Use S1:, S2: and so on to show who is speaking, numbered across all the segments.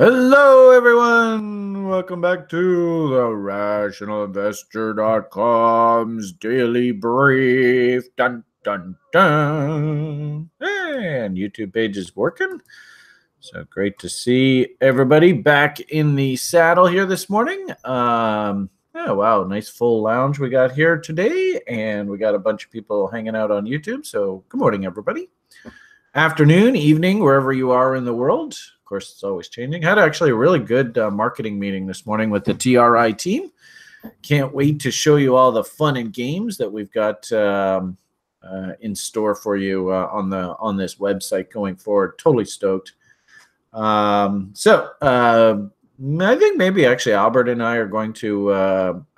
S1: Hello, everyone. Welcome back to the RationalInvestor.com's daily brief. Dun, dun, dun. And YouTube page is working. So great to see everybody back in the saddle here this morning. Oh, wow. Nice full lounge we got here today. And we got a bunch of people hanging out on YouTube. So good morning, everybody. Afternoon, evening, wherever you are in the world. Of course, it's always changing. Had actually a really good marketing meeting this morning with the TRI team. Can't wait to show you all the fun and games that we've got in store for you on this website going forward. Totally stoked. I think maybe actually Albert and I are going to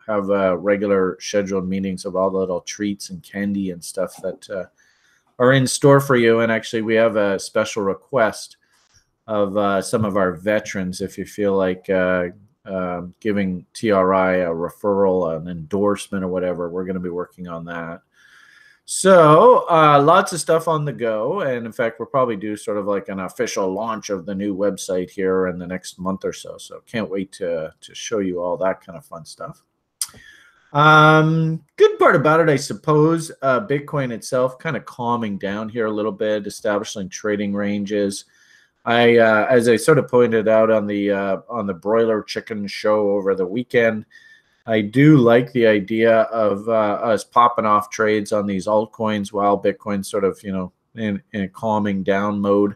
S1: have regular scheduled meetings of all the little treats and candy and stuff that are in store for you. And actually, we have a special request of some of our veterans. If you feel like giving TRI a referral, an endorsement, or whatever, we're going to be working on that. So lots of stuff on the go. And in fact, we'll probably do sort of like an official launch of the new website here in the next month or so. So can't wait to show you all that kind of fun stuff. Good part about it, I suppose, Bitcoin itself kind of calming down here a little bit, establishing trading ranges. As I sort of pointed out on the broiler chicken show over the weekend, I do like the idea of us popping off trades on these altcoins while Bitcoin's sort of, in a calming down mode.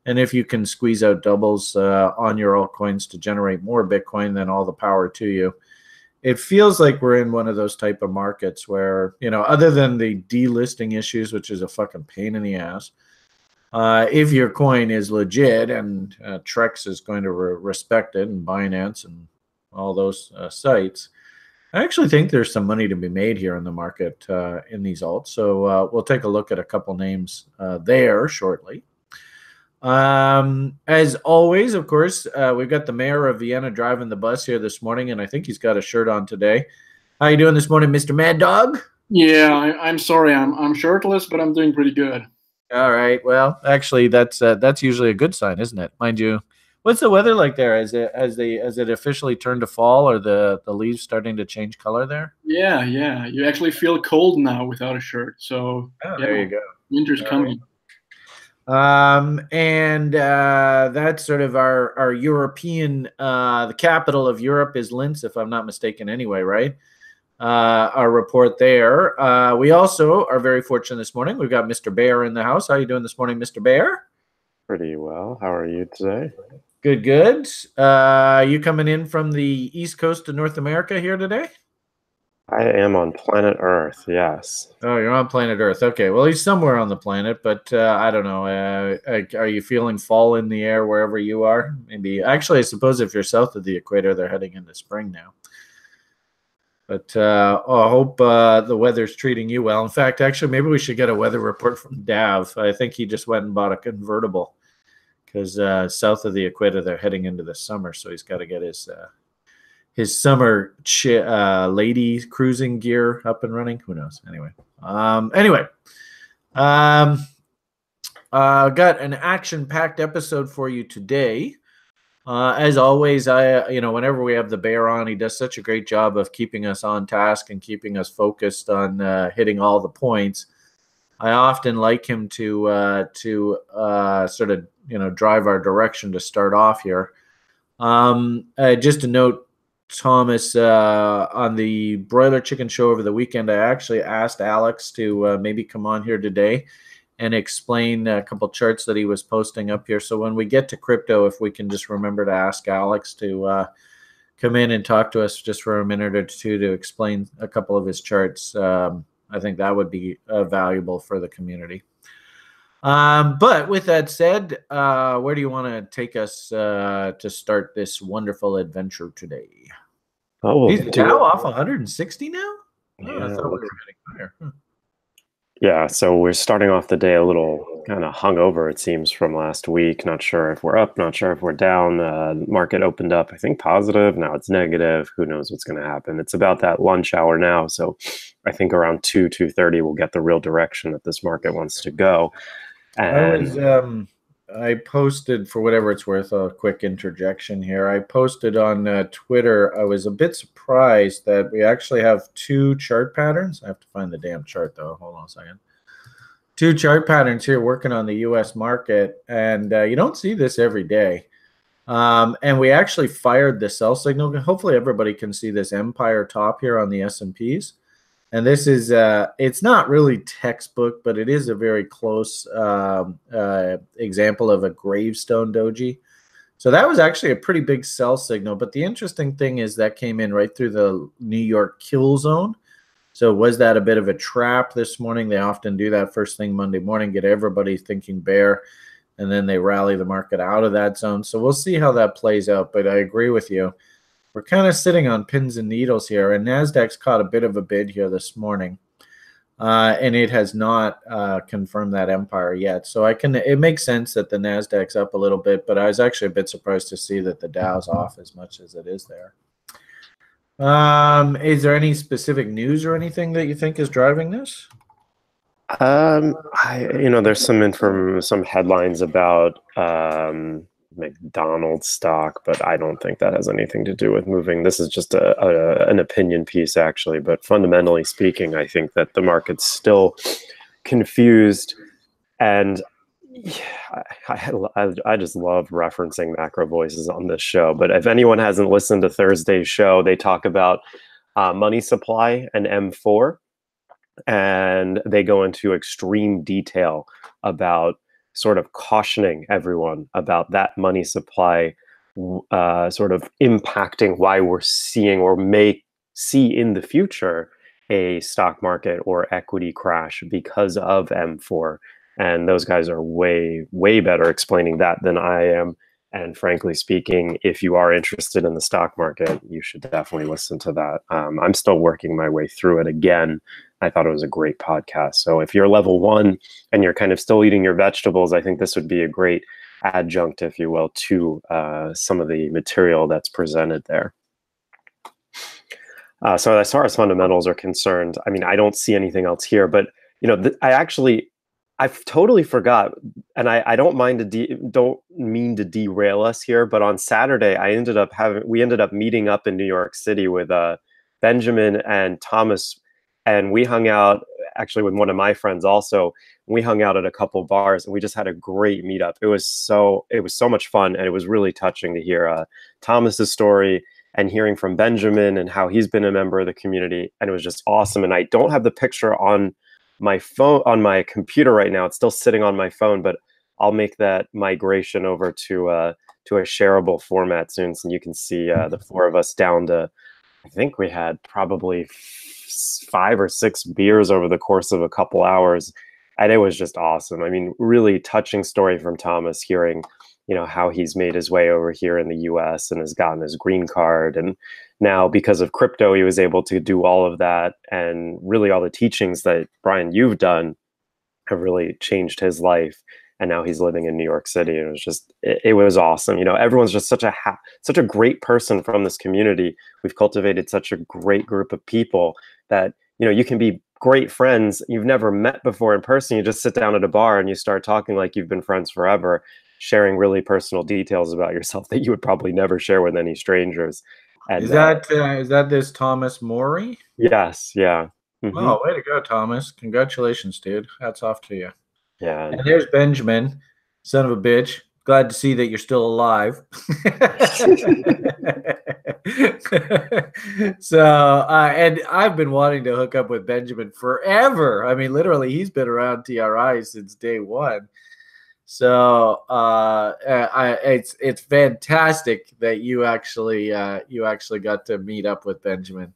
S1: And if you can squeeze out doubles on your altcoins to generate more Bitcoin, then all the power to you. It feels like we're in one of those type of markets where, other than the delisting issues, which is a fucking pain in the ass, if your coin is legit and Trex is going to respect it and Binance and all those sites, I actually think there's some money to be made here in the market in these alts. So we'll take a look at a couple names there shortly. As always, of course, we've got the mayor of Vienna driving the bus here this morning, and I think he's got a shirt on today. How you doing this morning, Mr. Mad Dog?
S2: Yeah, I'm sorry, I'm shirtless, but I'm doing pretty good.
S1: All right. Well, actually, that's usually a good sign, isn't it? Mind you, what's the weather like there? Has it officially turned to fall, or the leaves starting to change color there?
S2: Yeah. You actually feel cold now without a shirt. So
S1: There you go.
S2: Winter's coming.
S1: That's sort of our European, the capital of Europe is Linz, if I'm not mistaken anyway, right? Our report there. We also are very fortunate this morning. We've got Mr. Bear in the house. How are you doing this morning, Mr. Bear?
S3: Pretty well. How are you today?
S1: Good. You coming in from the East Coast of North America here today?
S3: I am on planet Earth, yes.
S1: Oh, you're on planet Earth. Okay, well, he's somewhere on the planet, but I don't know. Are you feeling fall in the air wherever you are? Maybe. Actually, I suppose if you're south of the equator, they're heading into spring now. But I hope the weather's treating you well. In fact, actually, maybe we should get a weather report from Dav. I think he just went and bought a convertible because south of the equator, they're heading into the summer, so he's got to get his summer lady cruising gear up and running. Who knows? Anyway, got an action-packed episode for you today. As always, whenever we have the Bear on, he does such a great job of keeping us on task and keeping us focused on hitting all the points. I often like him to sort of drive our direction to start off here. Just to note, Thomas, on the Broiler Chicken show over the weekend, I actually asked Alex to maybe come on here today and explain a couple charts that he was posting up here. So when we get to crypto, if we can just remember to ask Alex to come in and talk to us just for a minute or two to explain a couple of his charts, I think that would be valuable for the community. But with that said, where do you want to take us to start this wonderful adventure today?
S3: Oh,
S1: he's now off 160 now?
S3: Yeah,
S1: I thought we were getting higher.
S3: Yeah, so we're starting off the day a little kind of hungover, it seems, from last week. Not sure if we're up, not sure if we're down. The market opened up, I think, positive. Now it's negative. Who knows what's going to happen? It's about that lunch hour now. So I think around 2:30, we'll get the real direction that this market wants to go. And
S1: I posted, for whatever it's worth, a quick interjection here. I posted on Twitter. I was a bit surprised that we actually have two chart patterns. I have to find the damn chart though. Hold on a second. Two chart patterns here working on the U.S. market, and you don't see this every day. And we actually fired the sell signal. Hopefully everybody can see this empire top here on the S&Ps. And this is, it's not really textbook, but it is a very close example of a gravestone doji. So that was actually a pretty big sell signal. But the interesting thing is that came in right through the New York kill zone. So was that a bit of a trap this morning? They often do that first thing Monday morning, get everybody thinking bear, and then they rally the market out of that zone. So we'll see how that plays out. But I agree with you. We're kind of sitting on pins and needles here, and NASDAQ's caught a bit of a bid here this morning, and it has not confirmed that empire yet. So it makes sense that the NASDAQ's up a little bit, but I was actually a bit surprised to see that the Dow's off as much as it is there. Is there any specific news or anything that you think is driving this?
S3: There's some headlines about McDonald's stock, but I don't think that has anything to do with moving. This is just an opinion piece, actually. But fundamentally speaking, I think that the market's still confused, and I just love referencing macro voices on this show. But if anyone hasn't listened to Thursday's show, they talk about money supply and M4, and they go into extreme detail about sort of cautioning everyone about that money supply sort of impacting why we're seeing or may see in the future a stock market or equity crash because of M4. And those guys are way, way better explaining that than I am. And frankly speaking, if you are interested in the stock market, you should definitely listen to that. I'm still working my way through it again. I thought it was a great podcast. So if you're level 1 and you're kind of still eating your vegetables, I think this would be a great adjunct, if you will, to some of the material that's presented there. So as far as fundamentals are concerned, I mean, I don't see anything else here, but I totally forgot, and I don't mean to derail us here, but on Saturday we ended up meeting up in New York City with Benjamin and Thomas, and we hung out actually with one of my friends also. We hung out at a couple of bars, and we just had a great meetup. It was so much fun, and it was really touching to hear Thomas's story and hearing from Benjamin and how he's been a member of the community, and it was just awesome. And I don't have the picture on my phone, on my computer right now. It's still sitting on my phone, but I'll make that migration over to a shareable format soon, so you can see the four of us down to, I think we had probably 5 or 6 beers over the course of a couple hours, and it was just awesome. I mean, really touching story from Thomas, hearing how he's made his way over here in the US and has gotten his green card, and now because of crypto he was able to do all of that, and really all the teachings that Brian you've done have really changed his life, and now he's living in New York City. And it was awesome. Everyone's just such a great person from this community. We've cultivated such a great group of people that you can be great friends you've never met before in person. You just sit down at a bar and you start talking like you've been friends forever, sharing really personal details about yourself that you would probably never share with any strangers. And
S1: is that this Thomas Morey?
S3: Yes, yeah.
S1: Mm-hmm. Oh, way to go, Thomas. Congratulations, dude. Hats off to you.
S3: Yeah.
S1: And there's Benjamin, son of a bitch. Glad to see that you're still alive. So, and I've been wanting to hook up with Benjamin forever. I mean, literally, he's been around TRI since day one. So it's fantastic that you actually got to meet up with Benjamin.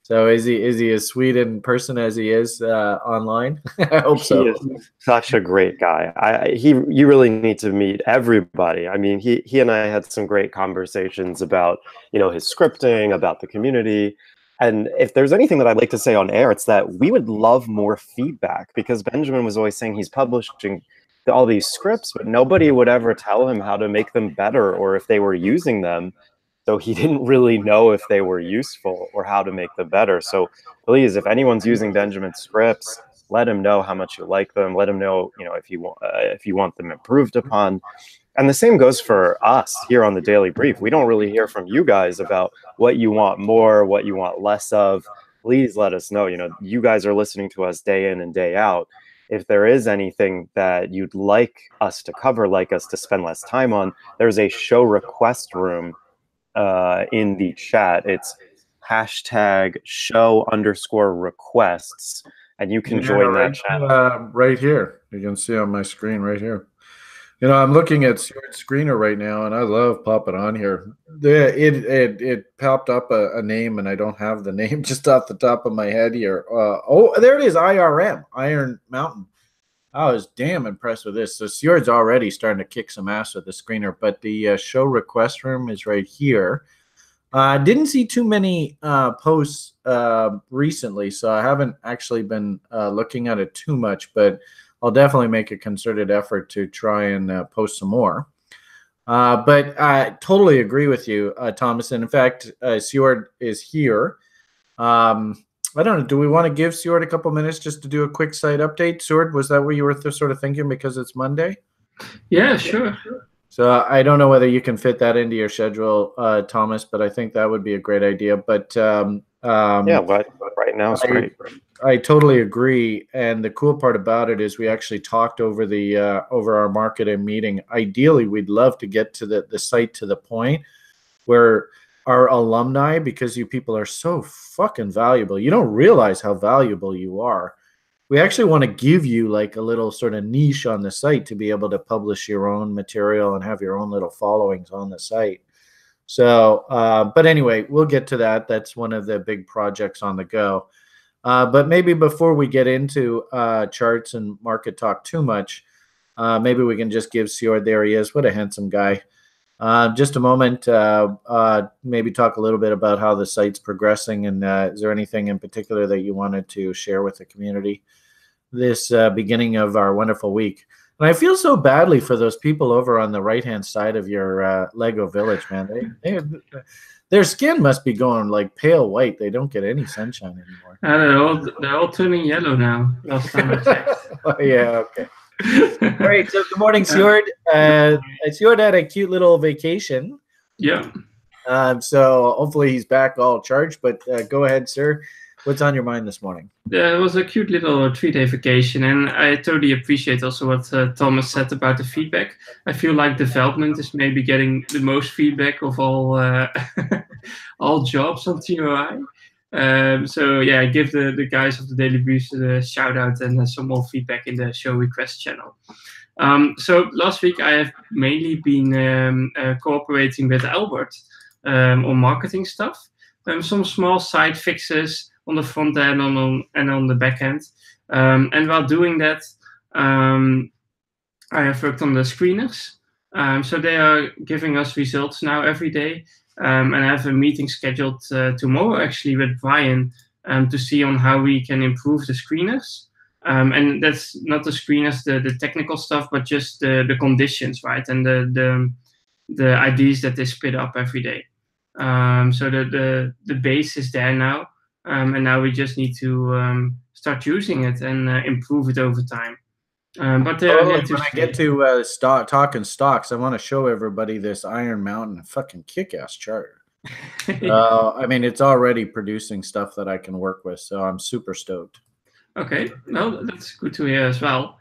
S1: So is he as sweet in person as he is online? I hope so.
S3: He is such a great guy. You really need to meet everybody. I mean, he and I had some great conversations about his scripting, about the community. And if there's anything that I'd like to say on air, it's that we would love more feedback, because Benjamin was always saying he's publishing all these scripts, but nobody would ever tell him how to make them better or if they were using them. So he didn't really know if they were useful or how to make them better. So please, if anyone's using Benjamin's scripts, let him know how much you like them. Let him know, if you want them improved upon. And the same goes for us here on the Daily Brief. We don't really hear from you guys about what you want more, what you want less of. Please let us know. You guys are listening to us day in and day out. If there is anything that you'd like us to cover, like us to spend less time on, there's a show request room in the chat. It's #show_requests, and you can join that chat.
S1: Right here. You can see on my screen right here. I'm looking at Seward's screener right now, and I love popping on here. It popped up a name, and I don't have the name just off the top of my head here. There it is, IRM, Iron Mountain. I was damn impressed with this. So Seward's already starting to kick some ass with the screener, but the show request room is right here. Didn't see too many posts recently, so I haven't actually been looking at it too much, but I'll definitely make a concerted effort to try and post some more. But I totally agree with you, Thomas. And in fact, Seward is here. I don't know. Do we want to give Seward a couple minutes just to do a quick site update? Seward, was that what you were sort of thinking because it's Monday?
S2: Yeah, sure.
S1: So I don't know whether you can fit that into your schedule, Thomas, but I think that would be a great idea. But
S3: but right now it's great.
S1: I totally agree. And the cool part about it is we actually talked over over our marketing meeting. Ideally, we'd love to get to the site to the point where our alumni, because you people are so fucking valuable. You don't realize how valuable you are. We actually want to give you like a little sort of niche on the site to be able to publish your own material and have your own little followings on the site. So, but anyway, we'll get to that. That's one of the big projects on the go. But maybe before we get into charts and market talk too much, maybe we can just give Seward, there he is. What a handsome guy. Just a moment, maybe talk a little bit about how the site's progressing, and is there anything in particular that you wanted to share with the community this beginning of our wonderful week? And I feel so badly for those people over on the right-hand side of your Lego village, man. Their skin must be going like pale white. They don't get any sunshine anymore.
S2: They're all turning yellow now. Last time I checked.
S1: Oh, yeah, okay. All right, so good morning, Seward. Seward had a cute little vacation.
S2: Yeah.
S1: So hopefully he's back all charged, but go ahead, sir. What's on your mind this morning?
S2: It was a cute little 3-day vacation, and I totally appreciate also what Thomas said about the feedback. I feel like development is maybe getting the most feedback of all all jobs on TOI. So yeah, I give the guys of the Daily Briefs a shout out and some more feedback in the show request channel. So last week I have mainly been cooperating with Albert on marketing stuff. Some small side fixes on the front end and on the back end. And while doing that, I have worked on the screeners. So they are giving us results now every day. And I have a meeting scheduled tomorrow actually with Brian to see on how we can improve the screeners. And that's not the screeners, the technical stuff, but just the conditions, right? And the ideas that they spit up every day. So the base is there now. And now we just need to start using it and improve it over time. But
S1: when I get to talking stocks, I want to show everybody this Iron Mountain fucking kick-ass chart. I mean, it's already producing stuff that I can work with, so I'm super stoked.
S2: Okay, well, that's good to hear as well.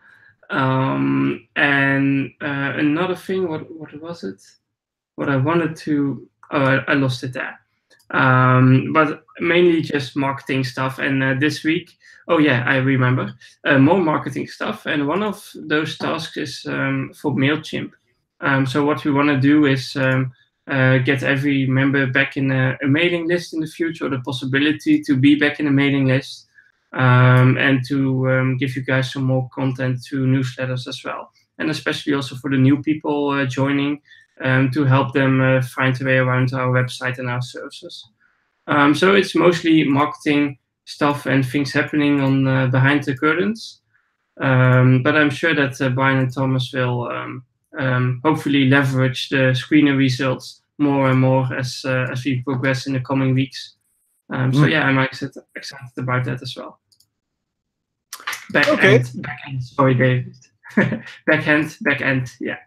S2: And another thing, what was it? What I wanted to, I lost it there. But mainly just marketing stuff. And this week, oh yeah, I remember, more marketing stuff. And one of those tasks is for MailChimp. So what we want to do is get every member back in a mailing list in the future, or the possibility to be back in a mailing list, and to give you guys some more content through newsletters as well. And especially also for the new people joining, to help them find their way around our website and our services. So it's mostly marketing stuff and things happening on behind the curtains. But I'm sure that Brian and Thomas will hopefully leverage the screener results more and more as we progress in the coming weeks. So yeah, I'm excited about that as well. Back end. Sorry, David. Back end. Yeah.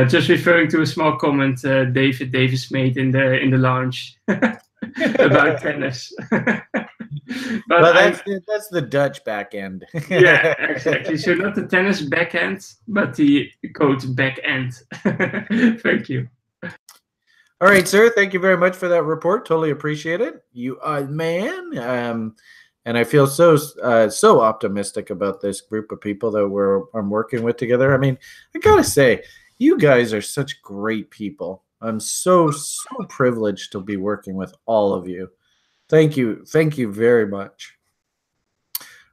S2: Just referring to a small comment David Davis made in the lounge about tennis.
S1: But that's the Dutch back end.
S2: Yeah, exactly. So not the tennis back end, but the code back end. Thank you.
S1: All right, sir. Thank you very much for that report. Totally appreciate it. You are man. And I feel so optimistic about this group of people that I'm working with together. I mean, I gotta say, you guys are such great people. I'm so privileged to be working with all of you. Thank you very much.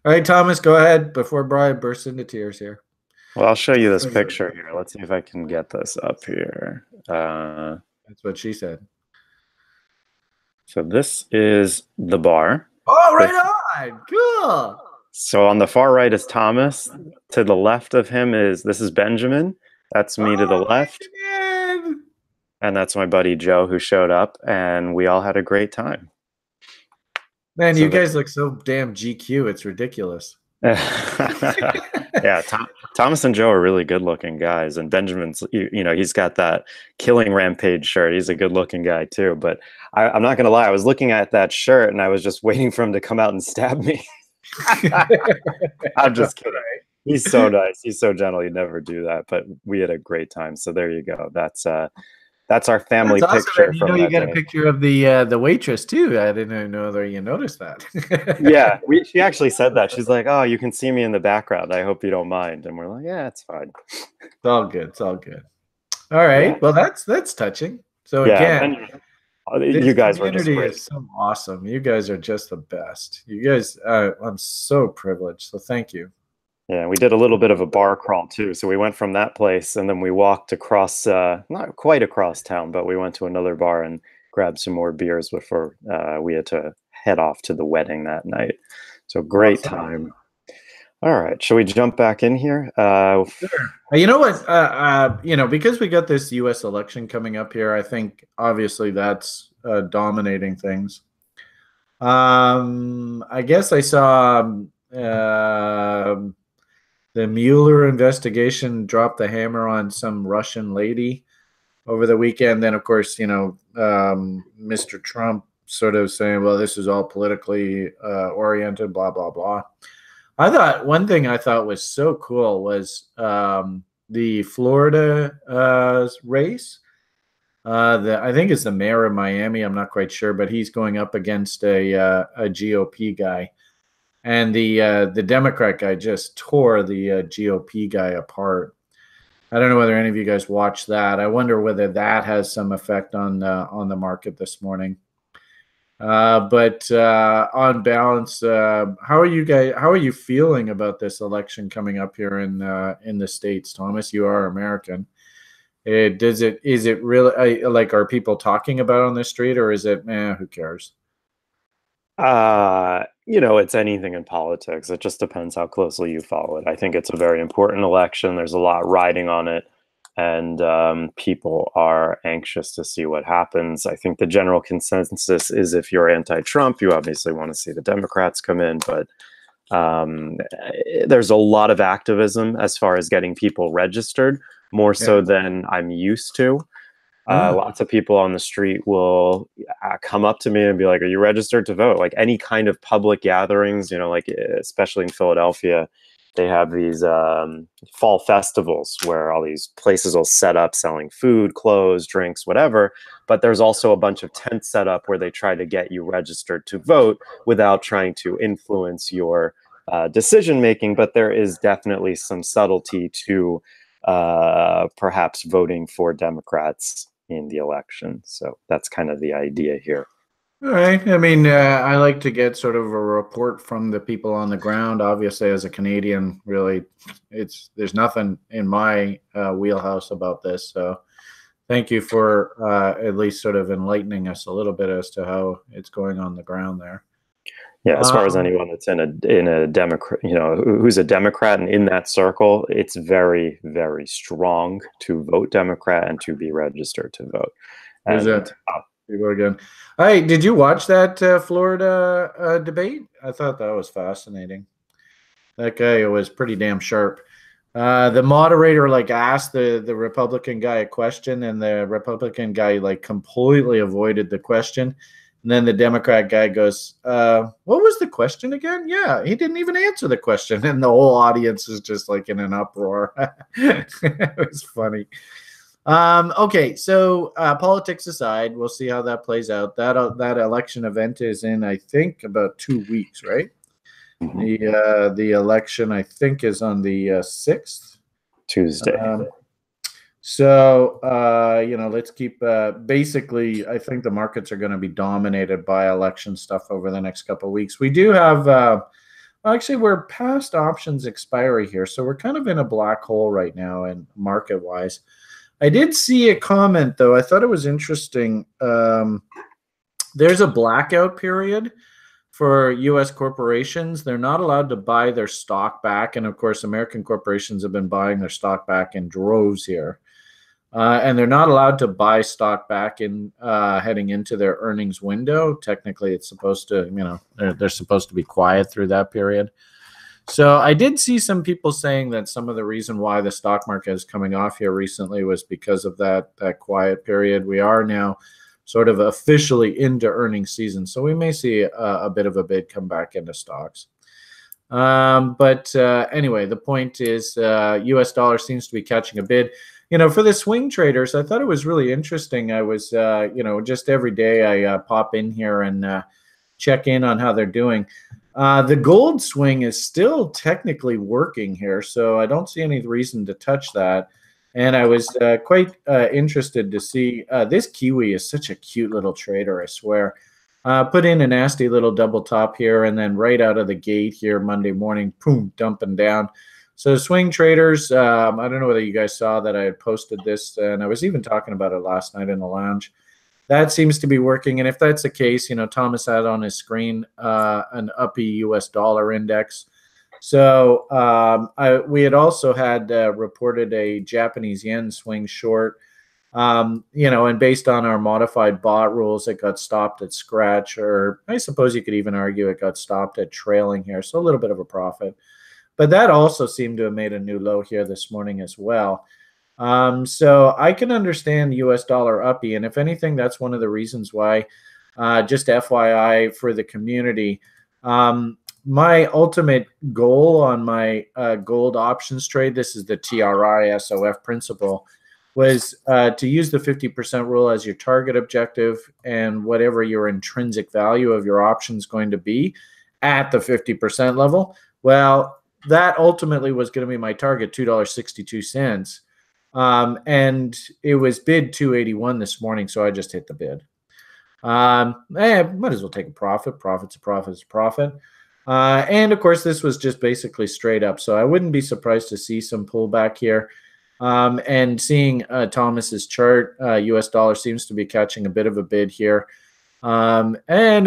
S1: All right, Thomas, go ahead before Brian bursts into tears here.
S3: Well, I'll show you this picture here. Let's see if I can get this up here.
S1: That's what she said.
S3: So this is the bar.
S1: Oh, right on. Cool.
S3: So on the far right is Thomas. To the left of him is Benjamin. That's me to the left.
S1: Man.
S3: And that's my buddy Joe who showed up, and we all had a great time.
S1: Man, you guys look so damn GQ. It's ridiculous.
S3: Yeah, Thomas and Joe are really good-looking guys, and Benjamin's, he's got that Killing Rampage shirt. He's a good-looking guy too. But I'm not gonna lie, I was looking at that shirt and I was just waiting for him to come out and stab me. I'm just kidding. He's so nice. He's so gentle. He'd never do that. But we had a great time. So there you go. That's our family picture.
S1: Awesome. You got a picture of the waitress too. I didn't even know that you noticed that.
S3: Yeah, she actually said that. She's like, "Oh, you can see me in the background. I hope you don't mind." And we're like, "Yeah, it's fine.
S1: It's all good. It's all good." All right. Yeah. Well, that's touching. So again,
S3: you guys were just great.
S1: Is so awesome. You guys are just the best. You guys, I'm so privileged. So thank you.
S3: Yeah, we did a little bit of a bar crawl too. So we went from that place and then we walked across, not quite across town, but we went to another bar and grabbed some more beers before we had to head off to the wedding that night. So great time. All right, shall we jump back in here?
S1: Sure. You know what? Because we got this U.S. election coming up here, I think obviously that's dominating things. I guess I saw the Mueller investigation dropped the hammer on some Russian lady over the weekend. Then, of course, Mr. Trump sort of saying, well, this is all politically oriented, blah, blah, blah. I thought one thing I thought was so cool was the Florida race. I think it's the mayor of Miami. I'm not quite sure, but he's going up against a GOP guy. And the Democrat guy just tore the GOP guy apart. I don't know whether any of you guys watched that. I wonder whether that has some effect on the market this morning. But on balance, how are you guys? How are you feeling about this election coming up here in the States, Thomas? You are American. Is it really like, are people talking about it on the street, or is it who cares?
S3: It's anything in politics. It just depends how closely you follow it. I think it's a very important election. There's a lot riding on it, and people are anxious to see what happens. I think the general consensus is if you're anti-Trump, you obviously want to see the Democrats come in, but there's a lot of activism as far as getting people registered, more so than I'm used to. Lots of people on the street will come up to me and be like, are you registered to vote? Like any kind of public gatherings, especially in Philadelphia, they have these fall festivals where all these places will set up selling food, clothes, drinks, whatever. But there's also a bunch of tents set up where they try to get you registered to vote without trying to influence your decision making. But there is definitely some subtlety to perhaps voting for Democrats in the election. So that's kind of the idea here.
S1: All right. I mean, I like to get sort of a report from the people on the ground. Obviously, as a Canadian, really, there's nothing in my wheelhouse about this. So thank you for at least sort of enlightening us a little bit as to how it's going on the ground there.
S3: Yeah, as far as anyone that's in a Democrat, who's a Democrat and in that circle, it's very, very strong to vote Democrat and to be registered to vote.
S1: Who's that? People again. Hey, did you watch that Florida debate? I thought that was fascinating. That guy was pretty damn sharp. The moderator like asked the Republican guy a question, and the Republican guy like completely avoided the question. And then the Democrat guy goes, "What was the question again?" Yeah, he didn't even answer the question, and the whole audience is just like in an uproar. It was funny. Okay, so politics aside, we'll see how that plays out. That election event is in, I think, about 2 weeks, right? The election, I think, is on the 6th.
S3: Tuesday.
S1: Let's keep basically, I think the markets are going to be dominated by election stuff over the next couple of weeks. We do have, actually, we're past options expiry here, so we're kind of in a black hole right now and market-wise. I did see a comment, though. I thought it was interesting. There's a blackout period for U.S. corporations. They're not allowed to buy their stock back. And, of course, American corporations have been buying their stock back in droves here. And they're not allowed to buy stock back in heading into their earnings window. Technically, it's supposed to, they're supposed to be quiet through that period. So I did see some people saying that some of the reason why the stock market is coming off here recently was because of that quiet period. We are now sort of officially into earnings season, so we may see a bit of a bid come back into stocks. But anyway, the point is U.S. dollar seems to be catching a bid. For the swing traders, I thought it was really interesting. I was, just every day I pop in here and check in on how they're doing. The gold swing is still technically working here, so I don't see any reason to touch that. And I was quite interested to see this Kiwi is such a cute little trader, I swear. Put in a nasty little double top here, and then right out of the gate here Monday morning, boom, dumping down. So swing traders, I don't know whether you guys saw that I had posted this, and I was even talking about it last night in the lounge. That seems to be working, and if that's the case, Thomas had on his screen an uppy U.S. dollar index. So we had also had reported a Japanese yen swing short, and based on our modified bot rules, it got stopped at scratch, or I suppose you could even argue it got stopped at trailing here, so a little bit of a profit. But that also seemed to have made a new low here this morning as well. So I can understand U.S. dollar uppy, and if anything, that's one of the reasons why, just FYI for the community, my ultimate goal on my gold options trade, this is the TRI SOF principle, was to use the 50% rule as your target objective, and whatever your intrinsic value of your option is going to be at the 50% level. Well, that ultimately was going to be my target, $2.62. And it was bid 281 this morning, so I just hit the bid. Might as well take a profit. Profit's a profit's a profit. And of course, this was just basically straight up, so I wouldn't be surprised to see some pullback here. And seeing Thomas's chart, US dollar seems to be catching a bit of a bid here. And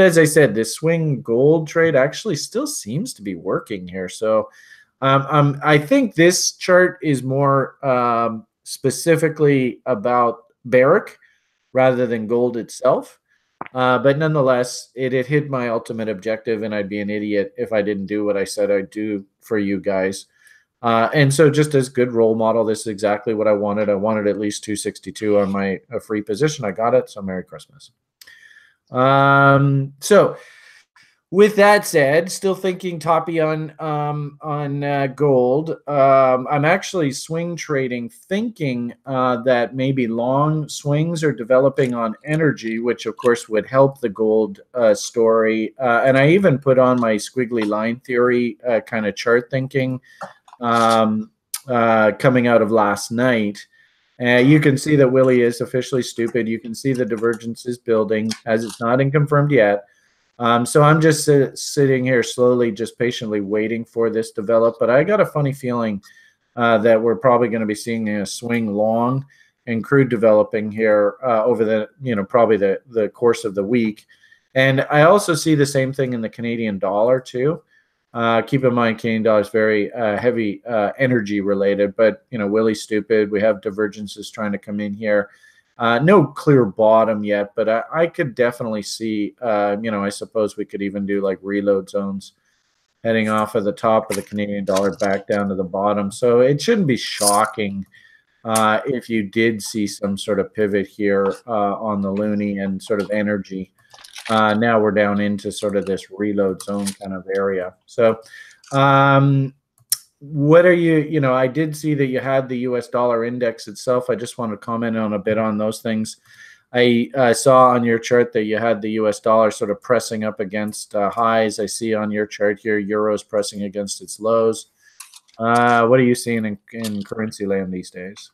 S1: as I said, this swing gold trade actually still seems to be working here. So I think this chart is more specifically about Barrick rather than gold itself. But nonetheless, it hit my ultimate objective, and I'd be an idiot if I didn't do what I said I'd do for you guys. And so just as good role model, this is exactly what I wanted. I wanted at least 262 on my free position. I got it, so Merry Christmas. So with that said, still thinking toppy on gold. I'm actually swing trading, thinking that maybe long swings are developing on energy, which of course would help the gold story. And I even put on my squiggly line theory kind of chart thinking coming out of last night. You can see that Willie is officially stupid. You can see the divergence is building, as it's not confirmed yet. So I'm just sitting here slowly, just patiently waiting for this to develop. But I got a funny feeling that we're probably going to be seeing a swing long and crude developing here over the, probably the course of the week. And I also see the same thing in the Canadian dollar too. Keep in mind, Canadian dollar is very heavy energy related, but Willie's stupid. We have divergences trying to come in here. No clear bottom yet, but I could definitely see, I suppose we could even do like reload zones heading off of the top of the Canadian dollar back down to the bottom. So it shouldn't be shocking if you did see some sort of pivot here on the loonie and sort of energy. Now we're down into sort of this reload zone kind of area. So what are you know, I did see that you had the US dollar index itself. I just want to comment on a bit on those things. I saw on your chart that you had the US dollar sort of pressing up against highs. I see on your chart here, Euro's pressing against its lows. What are you seeing in currency land these days?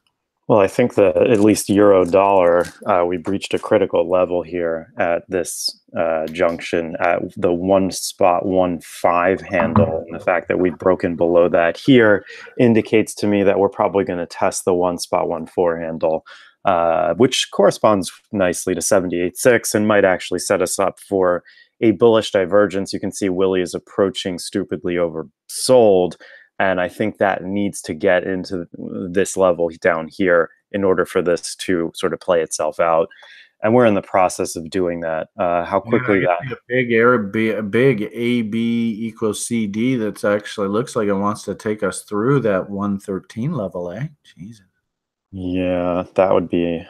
S3: Well, I think that at least euro dollar, we breached a critical level here at this junction at the 1.15 handle. And the fact that we've broken below that here indicates to me that we're probably going to test the 1.14 handle, which corresponds nicely to 78.6 and might actually set us up for a bullish divergence. You can see Willie is approaching stupidly oversold. And I think that needs to get into this level down here in order for this to sort of play itself out. And we're in the process of doing that. How quickly that
S1: a big AB equals CD that's actually looks like it wants to take us through that 113 level, eh? Jesus.
S3: Yeah, that would be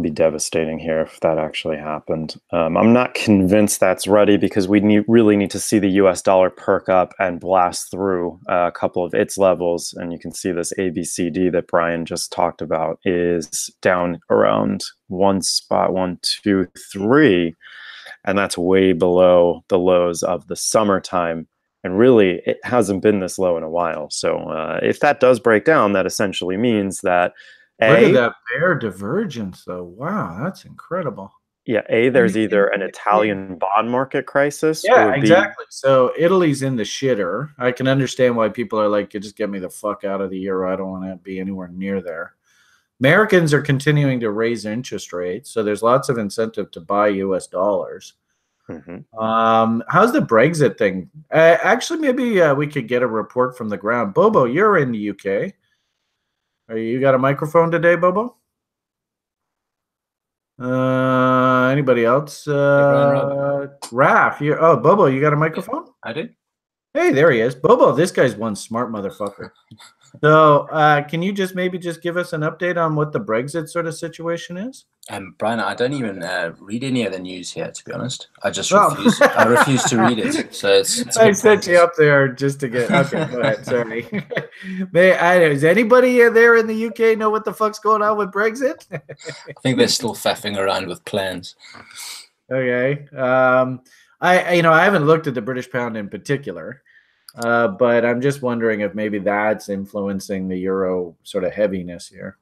S3: devastating here if that actually happened. I'm not convinced that's ready because we really need to see the US dollar perk up and blast through a couple of its levels. And you can see this ABCD that Brian just talked about is down around 1.123, and that's way below the lows of the summertime. And really, it hasn't been this low in a while. So if that does break down, that essentially means that
S1: look at that bear divergence, though. Wow, that's incredible.
S3: Yeah, there's either an Italian bond market crisis.
S1: Yeah, exactly. So Italy's in the shitter. I can understand why people are like, just get me the fuck out of the euro. I don't want to be anywhere near there. Americans are continuing to raise interest rates, so there's lots of incentive to buy US dollars. How's the Brexit thing? Actually, maybe we could get a report from the ground. Bobo, you're in the UK. You got a microphone today, Bobo? Anybody else? Raph, Bobo, you got a microphone?
S4: I do.
S1: Hey, there he is. Bobo, this guy's one smart motherfucker. So can you maybe give us an update on what the Brexit sort of situation is?
S4: Brian, I don't even read any of the news here, to be honest. I just refuse. I refuse to read it. So it's
S1: I set you up there just to get. Okay, go ahead. Sorry. Does anybody there in the UK know what the fuck's going on with Brexit?
S4: I think they're still faffing around with plans.
S1: Okay. I haven't looked at the British pound in particular. But I'm just wondering if maybe that's influencing the euro sort of heaviness here.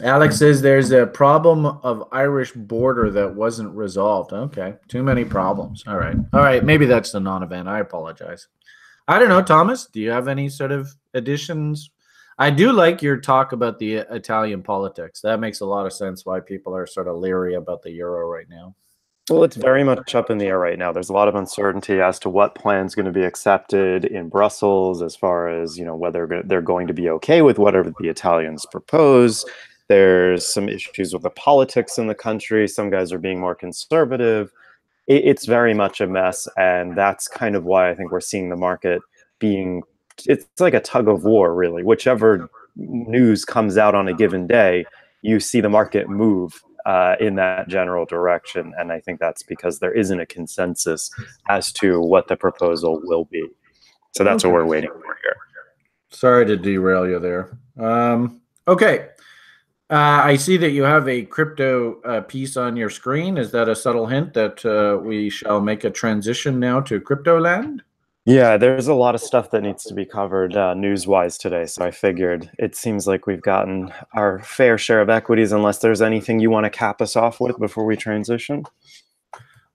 S1: Alex says there's a problem of Irish border that wasn't resolved. Okay, too many problems. All right. Maybe that's the non-event. I apologize. I don't know, Thomas. Do you have any sort of additions? I do like your talk about the Italian politics. That makes a lot of sense why people are sort of leery about the euro right now.
S3: Well, it's very much up in the air right now. There's a lot of uncertainty as to what plan is going to be accepted in Brussels, as far as whether they're going to be okay with whatever the Italians propose. There's some issues with the politics in the country. Some guys are being more conservative. It's very much a mess, and that's kind of why I think we're seeing the market it's like a tug of war, really. Whichever news comes out on a given day, you see the market move in that general direction. And I think that's because there isn't a consensus as to what the proposal will be. So that's what we're waiting for here.
S1: Sorry to derail you there. Okay. I see that you have a crypto piece on your screen. Is that a subtle hint that we shall make a transition now to crypto land?
S3: Yeah, there's a lot of stuff that needs to be covered news-wise today, so I figured it seems like we've gotten our fair share of equities, unless there's anything you want to cap us off with before we transition.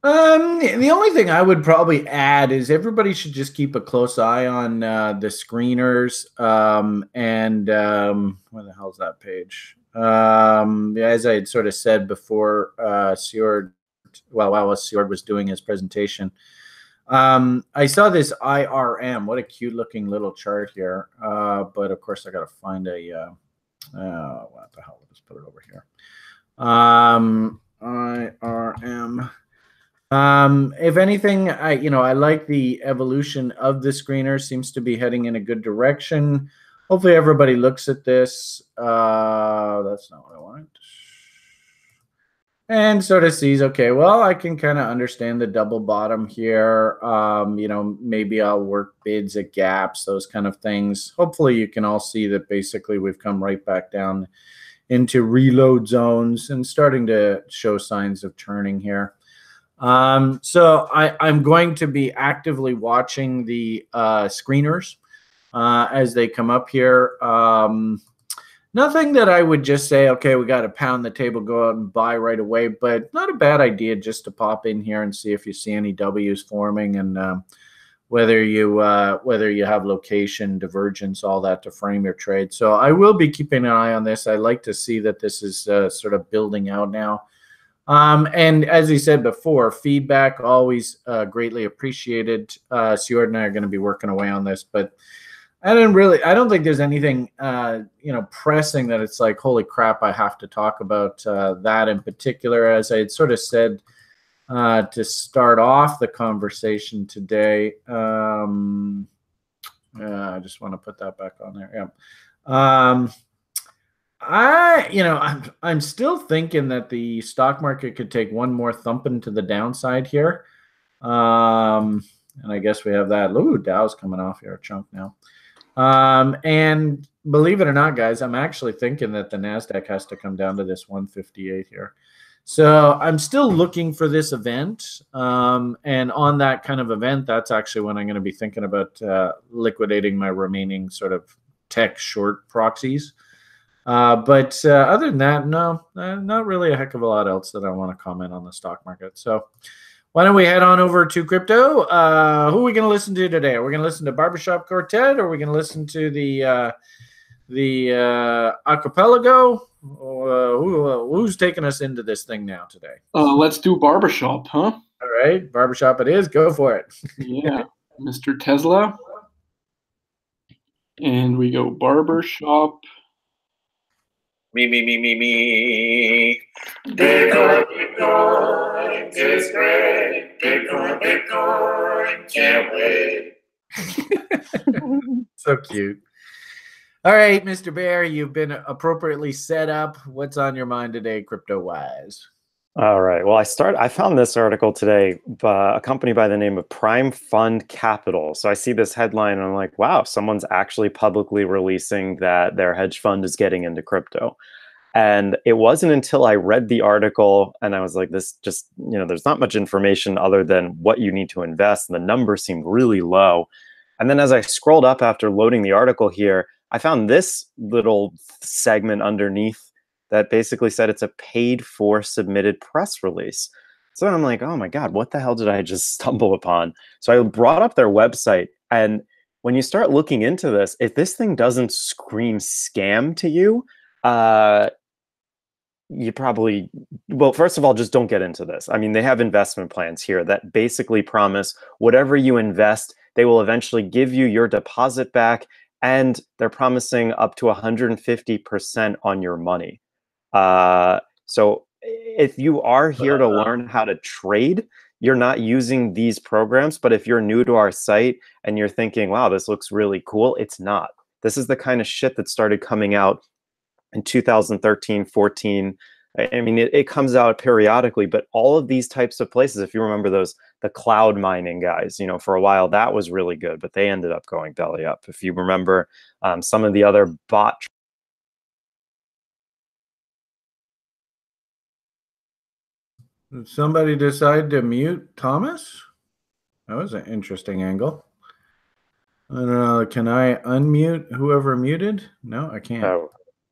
S1: The only thing I would probably add is everybody should just keep a close eye on the screeners and where the hell's that page? As I had sort of said before, Sjord was doing his presentation, I saw this IRM. What a cute looking little chart here. But of course I got to find a, what the hell? Let's put it over here. IRM. If anything, I like the evolution of the screener. Seems to be heading in a good direction. Hopefully everybody looks at this. That's not what I want. And sort of sees, okay, well, I can kind of understand the double bottom here. Maybe I'll work bids at gaps, those kind of things. Hopefully you can all see that basically we've come right back down into reload zones and starting to show signs of turning here. So I'm going to be actively watching the screeners as they come up here. Nothing that I would just say, okay, we got to pound the table, go out and buy right away, but not a bad idea just to pop in here and see if you see any W's forming and whether you have location, divergence, all that to frame your trade. So I will be keeping an eye on this. I like to see that this is sort of building out now. And as he said before, feedback always greatly appreciated. Stuart and I are going to be working away on this, but I don't think there's anything, pressing that it's like, holy crap, I have to talk about that in particular. As I had sort of said to start off the conversation today, I just want to put that back on there. Yeah. I'm still thinking that the stock market could take one more thumping to the downside here. And I guess we have that. Ooh, Dow's coming off here a chunk now. And believe it or not, guys, I'm actually thinking that the NASDAQ has to come down to this 158 here. So I'm still looking for this event. And on that kind of event, that's actually when I'm going to be thinking about liquidating my remaining sort of tech short proxies. But other than that, no, not really a heck of a lot else that I want to comment on the stock market. So why don't we head on over to crypto? Who are we going to listen to today? Are we going to listen to Barbershop Quartet, or are we going to listen to the Archipelago? Who's taking us into this thing now today?
S5: Let's do Barbershop, huh?
S1: All right, Barbershop it is. Go for it.
S5: Yeah, Mr. Tesla. And we go Barbershop.
S6: Me. Bitcoin is great. Bitcoin can't wait.
S1: So cute. All right, Mr. Bear, you've been appropriately set up. What's on your mind today, crypto-wise?
S3: All right. Well, I found this article today by a company by the name of Prime Fund Capital. So I see this headline and I'm like, wow, someone's actually publicly releasing that their hedge fund is getting into crypto. And it wasn't until I read the article and I was like, this just, there's not much information other than what you need to invest. And the numbers seemed really low. And then as I scrolled up after loading the article here, I found this little segment underneath that basically said it's a paid for submitted press release. So I'm like, oh my God, what the hell did I just stumble upon? So I brought up their website, and when you start looking into this, if this thing doesn't scream scam to you, you probably, well, first of all, just don't get into this. I mean, they have investment plans here that basically promise whatever you invest, they will eventually give you your deposit back, and they're promising up to 150% on your money. So if you are here to learn how to trade, you're not using these programs. But if you're new to our site and you're thinking, wow, this looks really cool, it's not. This is the kind of shit that started coming out in 2013, 14. I mean, it comes out periodically, but all of these types of places, if you remember the cloud mining guys, for a while, that was really good, but they ended up going belly up. If you remember some of the other bot.
S1: Did somebody decide to mute Thomas? That was an interesting angle. I don't know. Can I unmute whoever muted? No, I can't.
S3: Oh,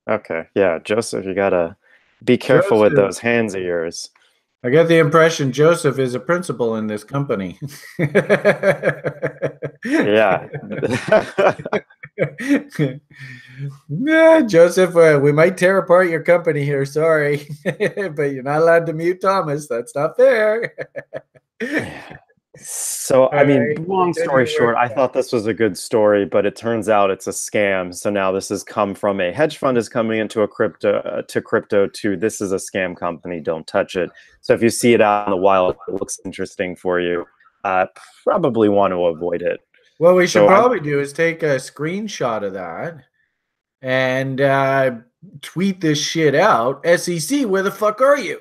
S3: okay. Yeah, Joseph, you gotta be careful with those hands of yours.
S1: I get the impression Joseph is a principal in this company.
S3: Yeah.
S1: Yeah, Joseph, we might tear apart your company here. Sorry, but you're not allowed to mute Thomas. That's not fair.
S3: So, I mean,
S1: Alright,
S3: long
S1: it
S3: story
S1: didn't work
S3: short, I
S1: out.
S3: thought this was a good story, but it turns out it's a scam. So now this has come from a hedge fund is coming into a crypto to this is a scam company. Don't touch it. So if you see it out in the wild, it looks interesting for you. Probably want to avoid it.
S1: What we should
S3: So
S1: probably do is take a screenshot of that and tweet this shit out. SEC, where the fuck are you?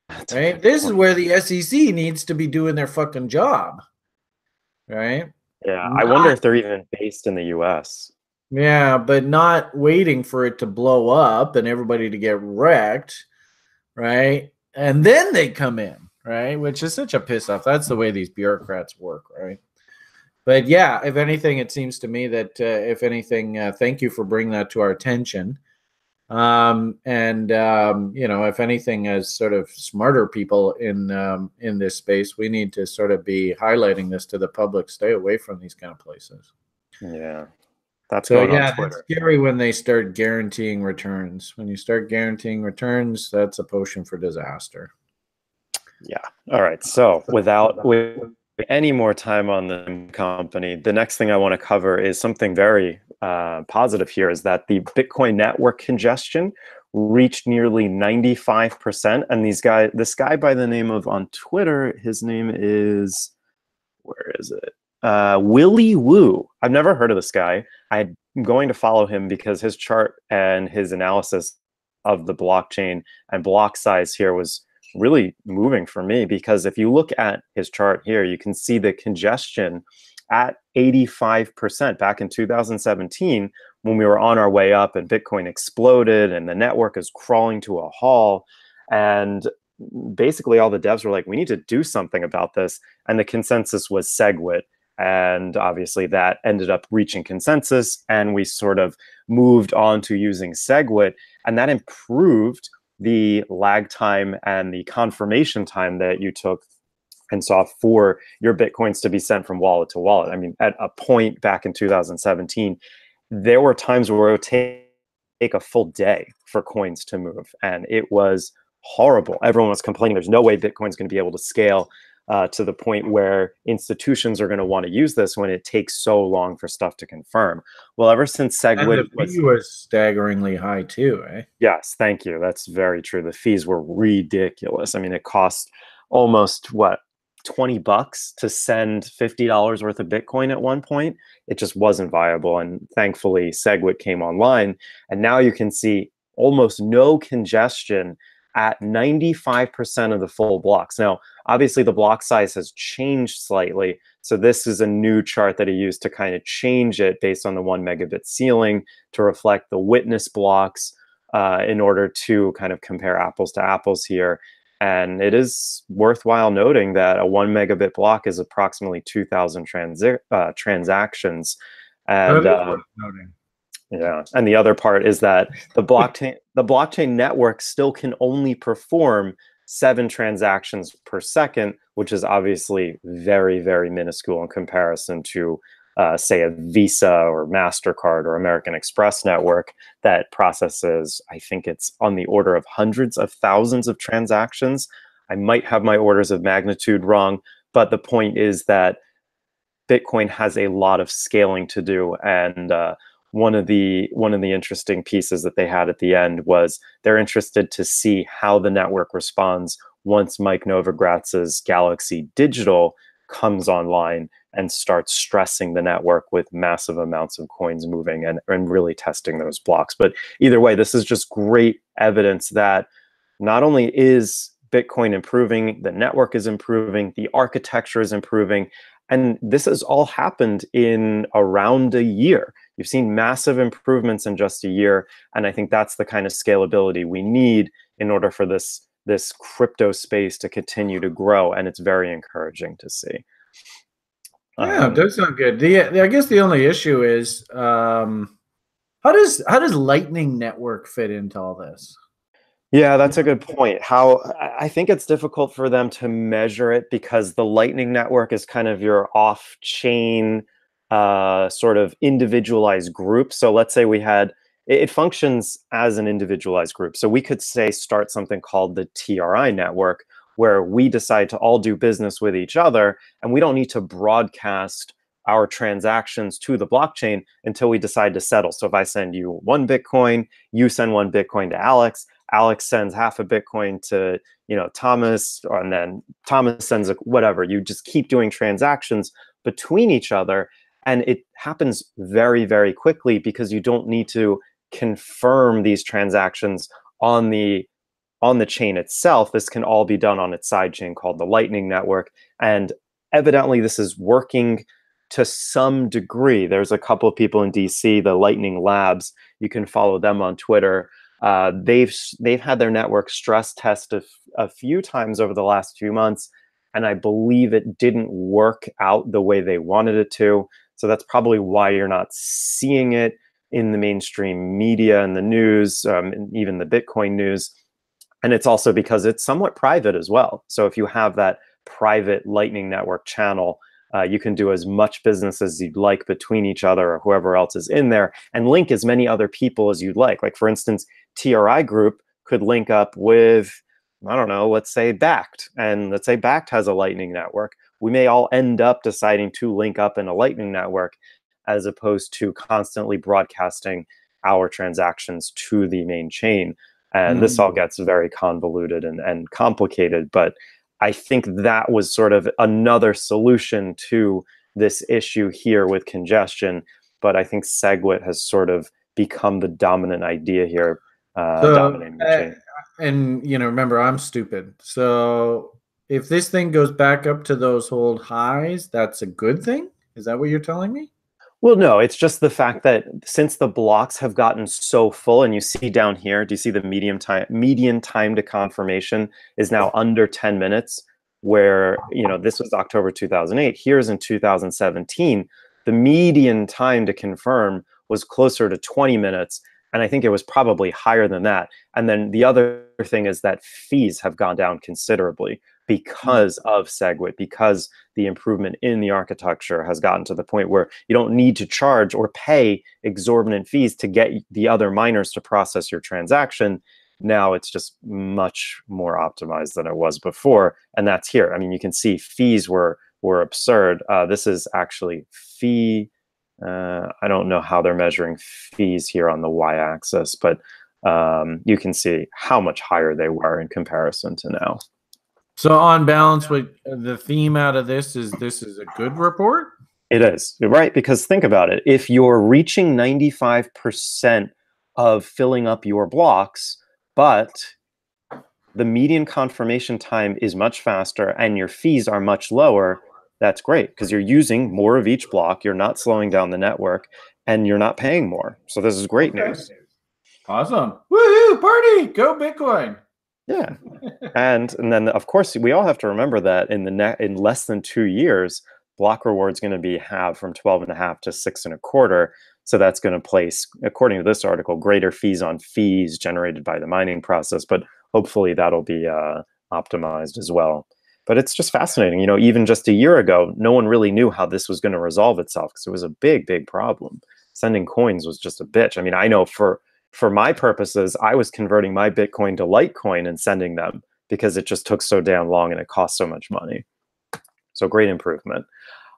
S3: That's a
S1: Right?
S3: good
S1: This is
S3: point.
S1: where the SEC needs to be doing their fucking job. Right?
S3: Yeah, I wonder if they're even based in the US.
S1: Yeah, but not waiting for it to blow up and everybody to get wrecked, right? And then they come in, right? Which is such a piss off. That's the way these bureaucrats work, right? But yeah, if anything, it seems to me that if anything, thank you for bringing that to our attention. You know, if anything, as sort of smarter people in this space, we need to sort of be highlighting this to the public. Stay away from these kind of places.
S3: Yeah, that's
S1: So
S3: going on
S1: yeah, that's
S3: Twitter.
S1: scary when they start guaranteeing returns. When you start guaranteeing returns, that's a potion for disaster.
S3: Yeah. All right. So without any more time on the company, the next thing I want to cover is something very positive here, is that the Bitcoin network congestion reached nearly 95%. And this guy by the name of, on Twitter, his name is, where is it? Willy Woo. I've never heard of this guy. I'm going to follow him because his chart and his analysis of the blockchain and block size here was really moving for me, because if you look at his chart here, you can see the congestion at 85% back in 2017 when we were on our way up and Bitcoin exploded and the network is crawling to a halt. And basically all the devs were like, we need to do something about this. And the consensus was SegWit. And obviously that ended up reaching consensus and we sort of moved on to using SegWit, and that improved the lag time and the confirmation time that you took and saw for your Bitcoins to be sent from wallet to wallet. I mean, at a point back in 2017, there were times where it would take a full day for coins to move, and it was horrible. Everyone was complaining there's no way Bitcoin's going to be able to scale to the point where institutions are going to want to use this when it takes so long for stuff to confirm. Well, ever since SegWit
S1: And the fee was staggeringly high too, eh?
S3: Yes, thank you. That's very true. The fees were ridiculous. I mean, it cost almost what, $20 to send $50 worth of Bitcoin at one point. It just wasn't viable. And thankfully, SegWit came online. And now you can see almost no congestion at 95% of the full blocks. Now, obviously, the block size has changed slightly. So this is a new chart that he used to kind of change it based on the 1 megabit ceiling to reflect the witness blocks in order to kind of compare apples to apples here. And it is worthwhile noting that a 1 megabit block is approximately 2,000 transactions. And yeah, and the other part is that the blockchain network still can only perform 7 transactions per second, which is obviously very, very minuscule in comparison to, say, a Visa or MasterCard or American Express network that processes, I think it's on the order of hundreds of thousands of transactions. I might have my orders of magnitude wrong, but the point is that Bitcoin has a lot of scaling to do. And one of the interesting pieces that they had at the end was they're interested to see how the network responds once Mike Novogratz's Galaxy Digital comes online and starts stressing the network with massive amounts of coins moving and really testing those blocks. But either way, this is just great evidence that not only is Bitcoin improving, the network is improving, the architecture is improving, and this has all happened in around a year. You've seen massive improvements in just a year, and I think that's the kind of scalability we need in order for this crypto space to continue to grow, and it's very encouraging to see.
S1: Yeah, it does sound good. I guess the only issue is how does Lightning Network fit into all this?
S3: Yeah, that's a good point. I think it's difficult for them to measure it because the Lightning Network is kind of your off-chain sort of individualized group. So let's say it functions as an individualized group. So we could say start something called the TRI network, where we decide to all do business with each other, and we don't need to broadcast our transactions to the blockchain until we decide to settle. So if I send you 1 Bitcoin, you send 1 Bitcoin to Alex, Alex sends half a Bitcoin to, you know, Thomas, and then Thomas sends whatever. You just keep doing transactions between each other, and it happens very, very quickly because you don't need to confirm these transactions on the chain itself. This can all be done on its side chain called the Lightning Network, and evidently this is working to some degree. There's a couple of people in DC, the Lightning Labs. You can follow them on Twitter. They've had their network stress test a few times over the last few months, and I believe it didn't work out the way they wanted it to. So that's probably why you're not seeing it in the mainstream media and the news, and even the Bitcoin news. And it's also because it's somewhat private as well. So if you have that private Lightning Network channel, you can do as much business as you'd like between each other or whoever else is in there, and link as many other people as you'd like. Like, for instance, TRI Group could link up with, I don't know, let's say Bakkt, and let's say Bakkt has a Lightning Network. We may all end up deciding to link up in a Lightning Network as opposed to constantly broadcasting our transactions to the main chain. And this all gets very convoluted and complicated, but I think that was sort of another solution to this issue here with congestion. But I think SegWit has sort of become the dominant idea here, dominating the chain.
S1: And, you know, remember, I'm stupid. So if this thing goes back up to those old highs, that's a good thing? Is that what you're telling me?
S3: Well, no, it's just the fact that since the blocks have gotten so full, and you see down here, do you see the median time to confirmation is now under 10 minutes, where, you know, this was October 2008. Here's in 2017, the median time to confirm was closer to 20 minutes. And I think it was probably higher than that. And then the other thing is that fees have gone down considerably because of SegWit, because the improvement in the architecture has gotten to the point where you don't need to charge or pay exorbitant fees to get the other miners to process your transaction. Now it's just much more optimized than it was before. And that's here. I mean, you can see fees were absurd. This is actually fee. I don't know how they're measuring fees here on the y-axis, but you can see how much higher they were in comparison to now.
S1: So on balance, with the theme out of this is a good report?
S3: It is, right? Because think about it. If you're reaching 95% of filling up your blocks, but the median confirmation time is much faster and your fees are much lower, that's great, because you're using more of each block, you're not slowing down the network, and you're not paying more. So this is great news.
S1: Awesome. Woohoo, party, go Bitcoin.
S3: Yeah. and then of course we all have to remember that in less than 2 years, block reward's going to be halved from 12.5 to 6.25. So that's going to place, according to this article, greater fees on fees generated by the mining process, but hopefully that'll be optimized as well. But it's just fascinating. You know, even just a year ago, no one really knew how this was going to resolve itself, because it was a big, big problem. Sending coins was just a bitch. I mean, I know for my purposes, I was converting my Bitcoin to Litecoin and sending them because it just took so damn long and it cost so much money. So great improvement.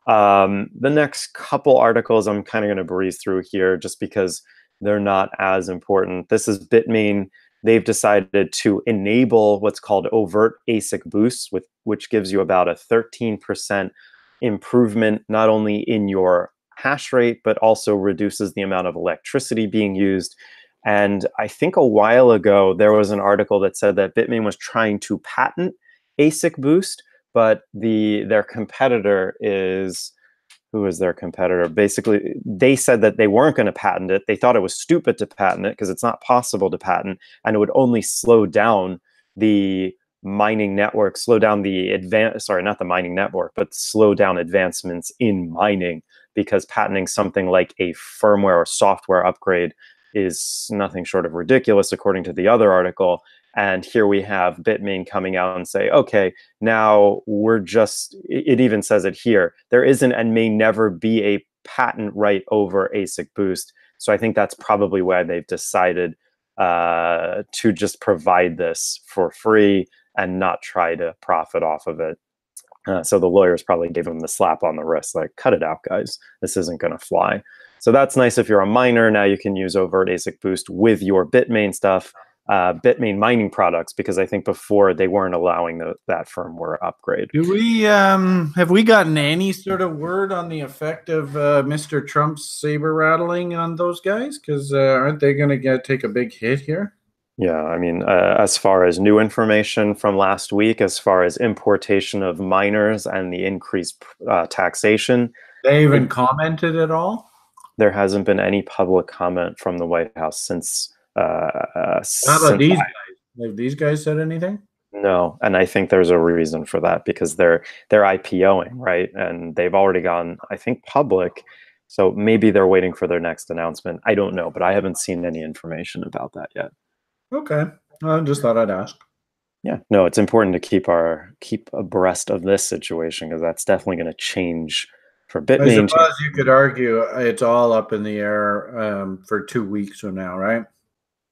S3: The next couple articles I'm kind of going to breeze through here just because they're not as important. This is Bitmain. They've decided to enable what's called overt ASIC boosts, which gives you about a 13% improvement, not only in your hash rate, but also reduces the amount of electricity being used. And I think a while ago, there was an article that said that Bitmain was trying to patent ASIC boost, but their competitor is, who is their competitor? Basically, they said that they weren't going to patent it. They thought it was stupid to patent it because it's not possible to patent, and it would only slow down the mining network, slow down the not the mining network, but slow down advancements in mining, because patenting something like a firmware or software upgrade is nothing short of ridiculous, according to the other article. And here we have Bitmain coming out and say, okay, now we're just, it even says it here, there isn't and may never be a patent right over ASIC boost. So I think that's probably why they've decided to just provide this for free. and not try to profit off of it. So the lawyers probably gave him the slap on the wrist, like, cut it out, guys. This isn't going to fly. So that's nice if you're a miner. Now you can use Overt ASIC Boost with your Bitmain stuff, Bitmain mining products, because I think before they weren't allowing that firmware upgrade.
S1: Do we have we gotten any sort of word on the effect of Mr. Trump's saber rattling on those guys? Because aren't they going to take a big hit here?
S3: Yeah, I mean, as far as new information from last week, as far as importation of miners and the increased taxation,
S1: They even commented at all?
S3: There hasn't been any public comment from the White House since.
S1: How about these guys? Have these guys said anything?
S3: No, and I think there's a reason for that, because they're IPOing, right? And they've already gone, I think, public. So maybe they're waiting for their next announcement. I don't know, but I haven't seen any information about that yet.
S1: Okay, I just thought I'd ask.
S3: Yeah, no, it's important to keep abreast of this situation, because that's definitely going to change for Bitmain.
S1: I suppose you could argue it's all up in the air for 2 weeks from now, right?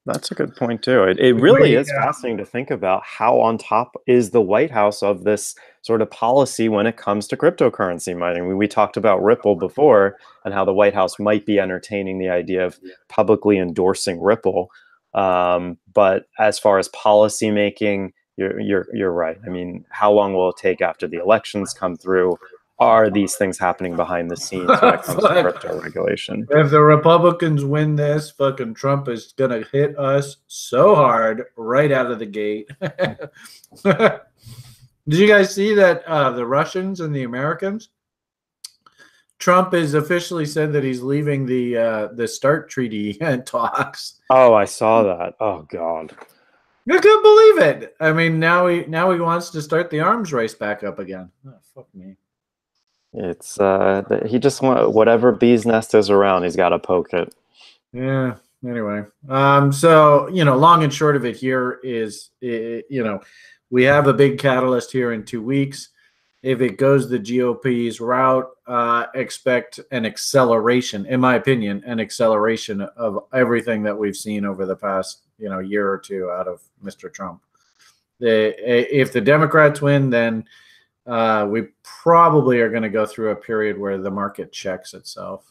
S3: That's a good point too. It really is fascinating to think about how on top is the White House of this sort of policy when it comes to cryptocurrency mining. We talked about Ripple before and how the White House might be entertaining the idea of publicly endorsing Ripple. But as far as policy making, you're right. I mean, how long will it take after the elections come through? Are these things happening behind the scenes when it comes to crypto regulation?
S1: If the Republicans win this, fucking Trump is going to hit us so hard right out of the gate. Did you guys see that the Russians and the Americans? Trump has officially said that he's leaving the START treaty talks.
S3: Oh, I saw that. Oh, God.
S1: I couldn't believe it. I mean, now he wants to start the arms race back up again. Oh, fuck me.
S3: It's he just whatever bee's nest is around, he's got to poke it.
S1: Yeah. Anyway, so long and short of it here is, we have a big catalyst here in 2 weeks. If it goes the GOP's route, expect an acceleration, in my opinion, an acceleration of everything that we've seen over the past year or two out of Mr. Trump. If the Democrats win, then we probably are going to go through a period where the market checks itself.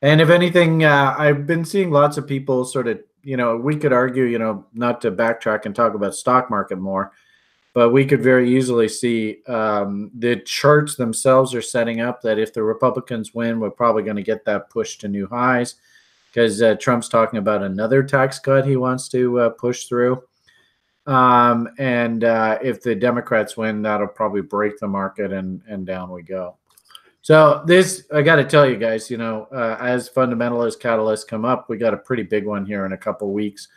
S1: And if anything, I've been seeing lots of people sort of, we could argue, not to backtrack and talk about stock market more, but we could very easily see the charts themselves are setting up that if the Republicans win, we're probably going to get that push to new highs, because Trump's talking about another tax cut he wants to push through. And if the Democrats win, that'll probably break the market and down we go. So this, I got to tell you guys, as fundamentalist catalysts come up, we got a pretty big one here in a couple weeks.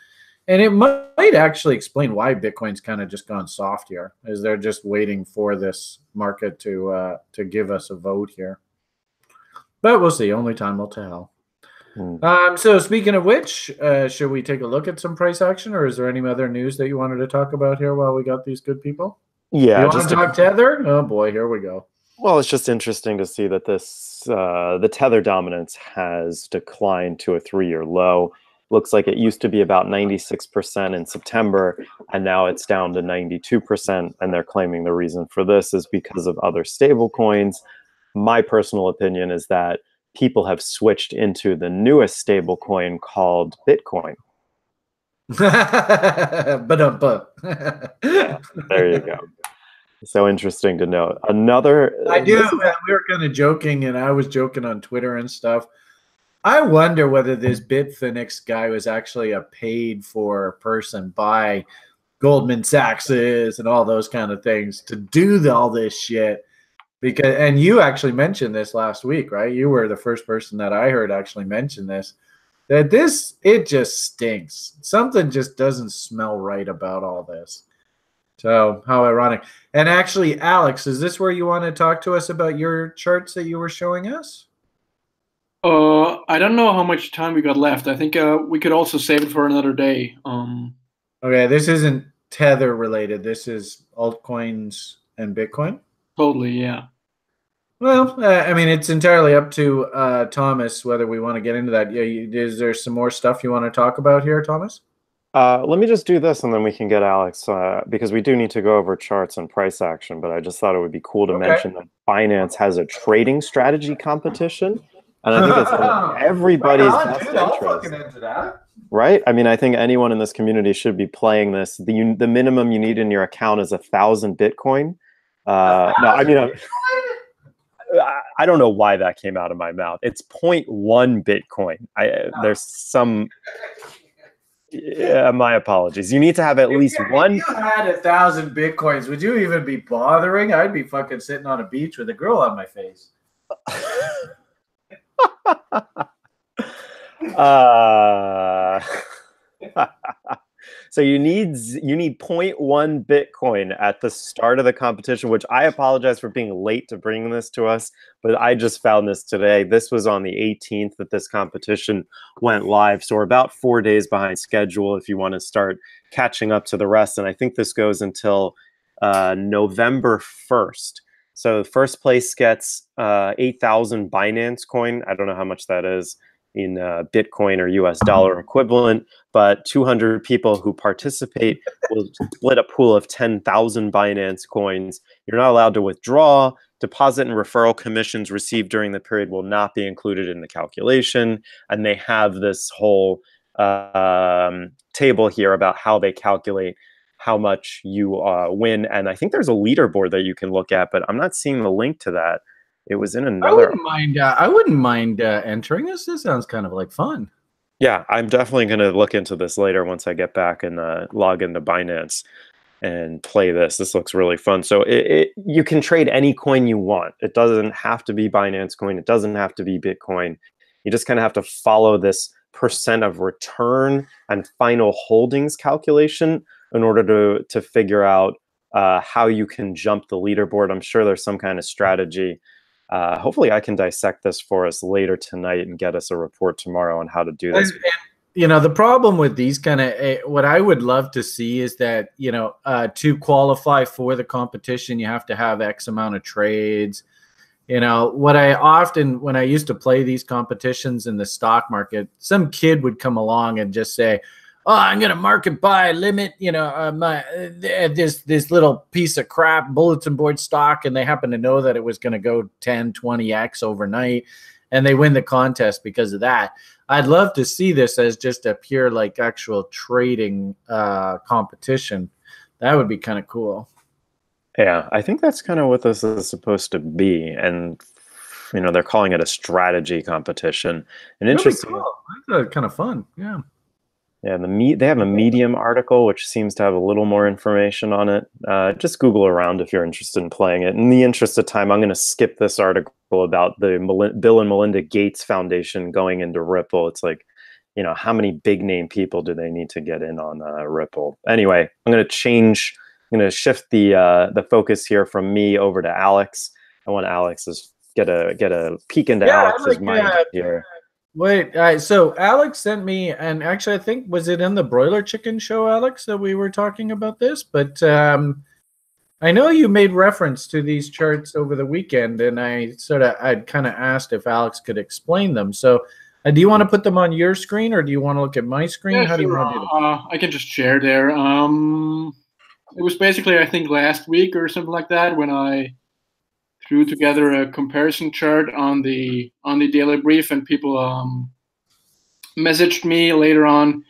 S1: And it might actually explain why Bitcoin's kind of just gone soft here, is they're just waiting for this market to give us a vote here. But we'll see. Only time will tell. So speaking of which, should we take a look at some price action, or is there any other news that you wanted to talk about here while we got these good people?
S3: Yeah.
S1: You want to talk Tether? Oh boy, here we go.
S3: Well, it's just interesting to see that the Tether dominance has declined to a 3-year low. Looks like it used to be about 96% in September, and now it's down to 92%. And they're claiming the reason for this is because of other stable coins. My personal opinion is that people have switched into the newest stable coin called Bitcoin. There you go. So interesting to note. Another,
S1: I do. We were kind of joking, and I was joking on Twitter and stuff. I wonder whether this Bitfinex guy was actually a paid for person by Goldman Sachs and all those kind of things to do all this shit. Because, and you actually mentioned this last week, right? You were the first person that I heard actually mention this. That it just stinks. Something just doesn't smell right about all this. So how ironic. And actually, Alex, is this where you want to talk to us about your charts that you were showing us?
S5: I don't know how much time we got left. I think we could also save it for another day.
S1: Okay, this isn't Tether related. This is altcoins and Bitcoin?
S5: Totally, yeah.
S1: Well, I mean, it's entirely up to Thomas whether we want to get into that. Yeah, is there some more stuff you want to talk about here, Thomas?
S3: Let me just do this, and then we can get Alex, because we do need to go over charts and price action. But I just thought it would be cool to mention that Binance has a trading strategy competition, and I think it's in everybody's best interest. Right? I mean, I think anyone in this community should be playing this. The minimum you need in your account is 1,000 Bitcoin. No, I mean, I don't know why that came out of my mouth. It's 0.1 Bitcoin. There's some. Yeah, my apologies. You need to have at least one.
S1: If you had 1,000 Bitcoins, would you even be bothering? I'd be fucking sitting on a beach with a girl on my face.
S3: So you need 0.1 Bitcoin at the start of the competition, which I apologize for being late to bring this to us, but I just found this today. This was on the 18th that this competition went live. So we're about 4 days behind schedule if you want to start catching up to the rest. And I think this goes until November 1st. So first place gets 8,000 Binance coin. I don't know how much that is in Bitcoin or US dollar equivalent, but 200 people who participate will split a pool of 10,000 Binance coins. You're not allowed to withdraw. Deposit and referral commissions received during the period will not be included in the calculation. And they have this whole table here about how they calculate how much you win. And I think there's a leaderboard that you can look at, but I'm not seeing the link to that. It was in another.
S1: I wouldn't mind entering this. This sounds kind of like fun.
S3: Yeah, I'm definitely going to look into this later once I get back and log into Binance and play this. This looks really fun. So you can trade any coin you want. It doesn't have to be Binance coin. It doesn't have to be Bitcoin. You just kind of have to follow this percent of return and final holdings calculation in order to figure out how you can jump the leaderboard. I'm sure there's some kind of strategy. Hopefully I can dissect this for us later tonight and get us a report tomorrow on how to do this.
S1: You know, the problem with these kind of, what I would love to see is that, you know, to qualify for the competition, you have to have X amount of trades. You know, what I often, when I used to play these competitions in the stock market, some kid would come along and just say, oh, I'm going to market buy limit, you know, this little piece of crap bulletin board stock. And they happen to know that it was going to go 10, 20X overnight. And they win the contest because of that. I'd love to see this as just a pure, like, actual trading competition. That would be kind of cool.
S3: Yeah, I think that's kind of what this is supposed to be. And, you know, they're calling it a strategy competition. And interesting.
S1: Cool. That's kind of fun. Yeah.
S3: Yeah, they have a Medium article, which seems to have a little more information on it. Just Google around if you're interested in playing it. In the interest of time, I'm going to skip this article about the Bill and Melinda Gates Foundation going into Ripple. It's like, you know, how many big name people do they need to get in on Ripple? Anyway, I'm going to shift the focus here from me over to Alex. I want Alex to get a peek into Alex's mind here.
S1: Wait, so Alex sent me, and actually I think, was it in the Broiler Chicken show, Alex, that we were talking about this? But I know you made reference to these charts over the weekend, and I'd kind of asked if Alex could explain them. So do you want to put them on your screen, or do you want to look at my screen?
S5: Yeah,
S1: How do you want to do that?
S5: I can just share there. It was basically, I think, last week or something like that when I threw together a comparison chart on the daily brief, and people messaged me later on,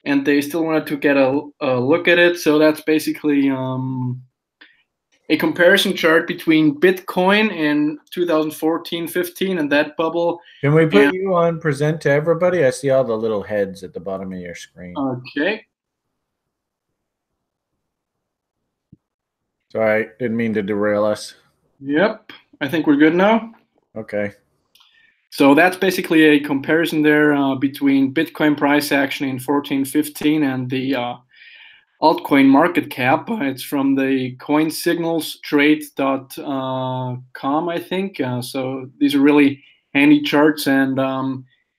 S5: and they still wanted to get a look at it. So that's basically a comparison chart between Bitcoin in 2014-15 and that bubble.
S1: Can we put you on present to everybody? I see all the little heads at the bottom of your screen.
S5: Okay.
S1: Sorry, didn't mean to derail us.
S5: Yep, I think we're good now.
S1: Okay.
S5: So that's basically a comparison there between Bitcoin price action in 14-15 and the altcoin market cap. It's from the coinsignalstrade.com, I think. So these are really handy charts. And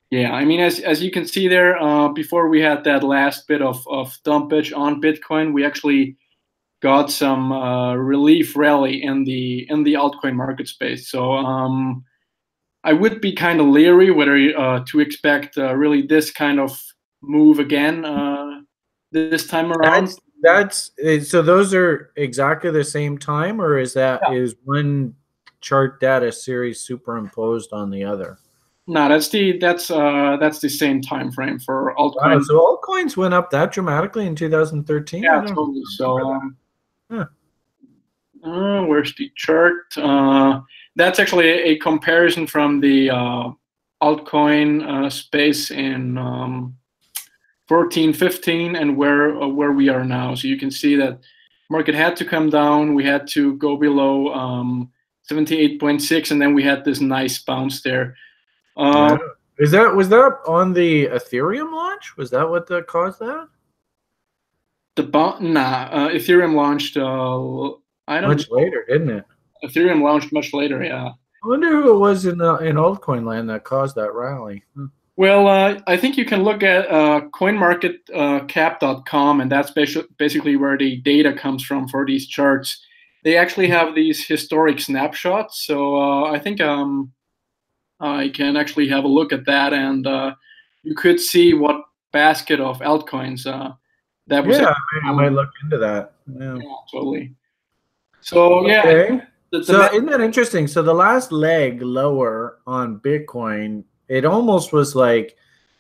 S5: yeah, I mean, as you can see there, before we had that last bit of dumpage on Bitcoin, we actually got some relief rally in the altcoin market space. So I would be kind of leery whether to expect really this kind of move again this time around.
S1: That's so those are exactly the same time, or is one chart data series superimposed on the other?
S5: No, that's the same time frame for altcoins.
S1: Wow, so altcoins went up that dramatically in 2013?
S5: Yeah, totally. So where's the chart? That's actually a comparison from the altcoin space in 14, 15, and where we are now. So you can see that market had to come down. We had to go below 78.6, and then we had this nice bounce there.
S1: Was that on the Ethereum launch? Was that what caused that?
S5: Ethereum launched.
S1: Much later, didn't it?
S5: Ethereum launched much later. Yeah.
S1: I wonder who it was in altcoin land that caused that rally.
S5: Well, I think you can look at CoinMarketCap.com, and that's basically where the data comes from for these charts. They actually have these historic snapshots, so I think I can actually have a look at that, and you could see what basket of altcoins that was.
S1: Yeah, I might look into that.
S5: Yeah, totally. So yeah.
S1: Okay. Isn't that interesting? So the last leg lower on Bitcoin, it almost was like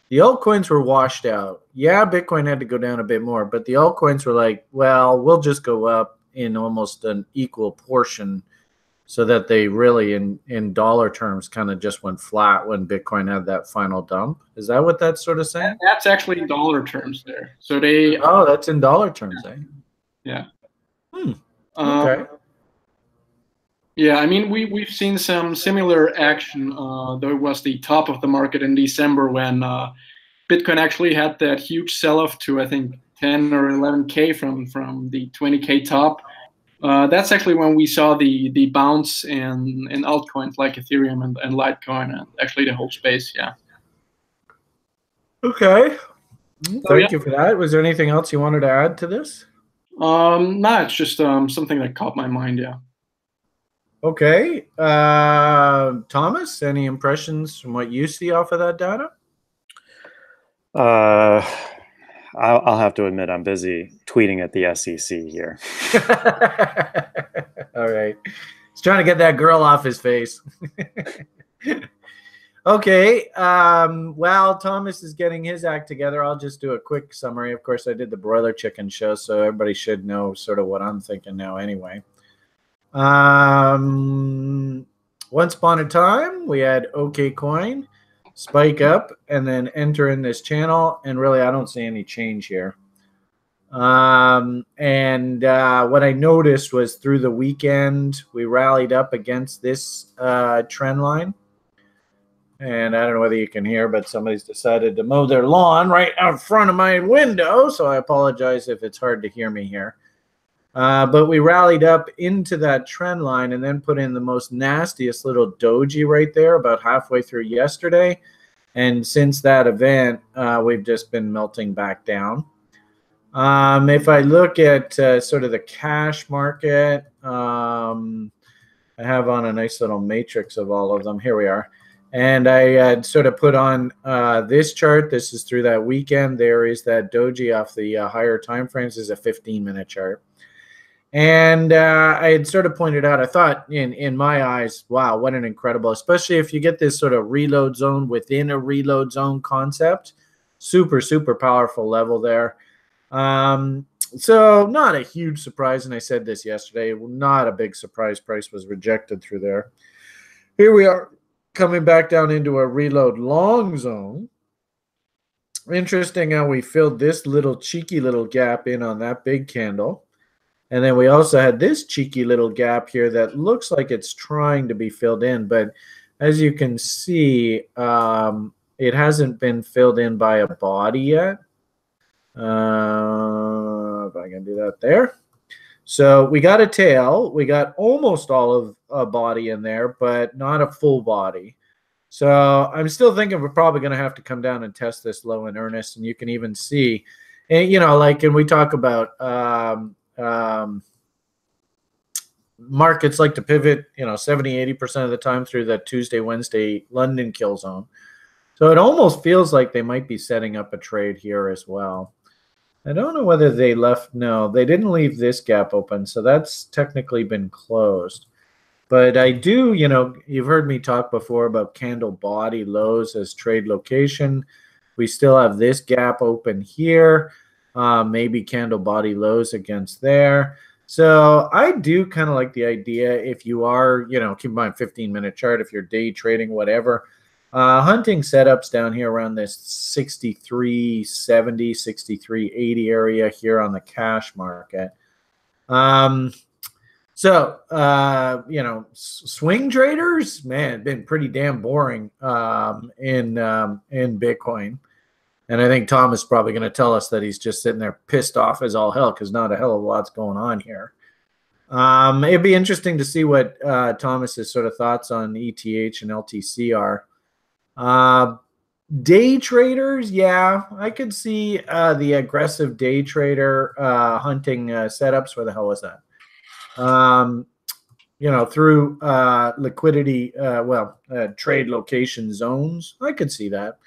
S1: the altcoins were washed out. Yeah, Bitcoin had to go down a bit more, but the altcoins were like, well, we'll just go up in almost an equal portion, so that they really, in dollar terms, kind of just went flat when Bitcoin had that final dump. Is that what that's sort of saying?
S5: That's actually in dollar terms there. So they.
S1: Oh, that's in dollar terms, eh?
S5: Yeah.
S1: Okay.
S5: Yeah, I mean, we've seen some similar action. There was the top of the market in December when Bitcoin actually had that huge sell-off to, I think, 10 or 11K from the 20K top. That's actually when we saw the bounce in altcoins like Ethereum and Litecoin, and actually the whole space. Yeah.
S1: Okay. Thank you for that. Was there anything else you wanted to add to this?
S5: No, it's just something that caught my mind. Yeah.
S1: Okay. Thomas, any impressions from what you see off of that data?
S3: I'll have to admit I'm busy tweeting at the SEC here.
S1: All right. He's trying to get that girl off his face. Okay. While Thomas is getting his act together, I'll just do a quick summary. Of course, I did the broiler chicken show, so everybody should know sort of what I'm thinking now anyway. Once upon a time, we had OKCoin spike up and then enter in this channel, and really I don't see any change here. What I noticed was through the weekend we rallied up against this trend line, and I don't know whether you can hear, but somebody's decided to mow their lawn right out in front of my window, so I apologize if it's hard to hear me here. But we rallied up into that trend line and then put in the most nastiest little doji right there about halfway through yesterday. And since that event, we've just been melting back down. If I look at sort of the cash market, I have on a nice little matrix of all of them. Here we are. And I sort of put on this chart. This is through that weekend. There is that doji off the higher time frames. This is a 15-minute chart. And I had sort of pointed out, I thought in my eyes, wow, what an incredible, especially if you get this sort of reload zone within a reload zone concept, super, super powerful level there. So not a huge surprise, and I said this yesterday, not a big surprise price was rejected through there. Here we are coming back down into a reload long zone. Interesting how we filled this little cheeky little gap in on that big candle. And then we also had this cheeky little gap here that looks like it's trying to be filled in. But as you can see, it hasn't been filled in by a body yet. If I can do that there. So we got a tail. We got almost all of a body in there, but not a full body. So I'm still thinking we're probably going to have to come down and test this low in earnest. And you can even see, and, you know, like, and we talk about markets like to pivot, 70-80% of the time through that Tuesday, Wednesday London kill zone. So it almost feels like they might be setting up a trade here as well. I don't know whether they left. No, they didn't leave this gap open, so that's technically been closed. But I do, you've heard me talk before about candle body lows as trade location. We still have this gap open here, maybe candle body lows against there. So I do kind of like the idea if you are, keep in mind 15-minute chart, if you're day trading, whatever, hunting setups down here around this 63.70, 63.80 area here on the cash market. Swing traders, man, been pretty damn boring in Bitcoin. And I think Tom is probably going to tell us that he's just sitting there pissed off as all hell because not a hell of a lot's going on here. It'd be interesting to see what Thomas's sort of thoughts on ETH and LTC are. Day traders, yeah, I could see the aggressive day trader hunting setups. Where the hell was that? Through liquidity, trade location zones. I could see that.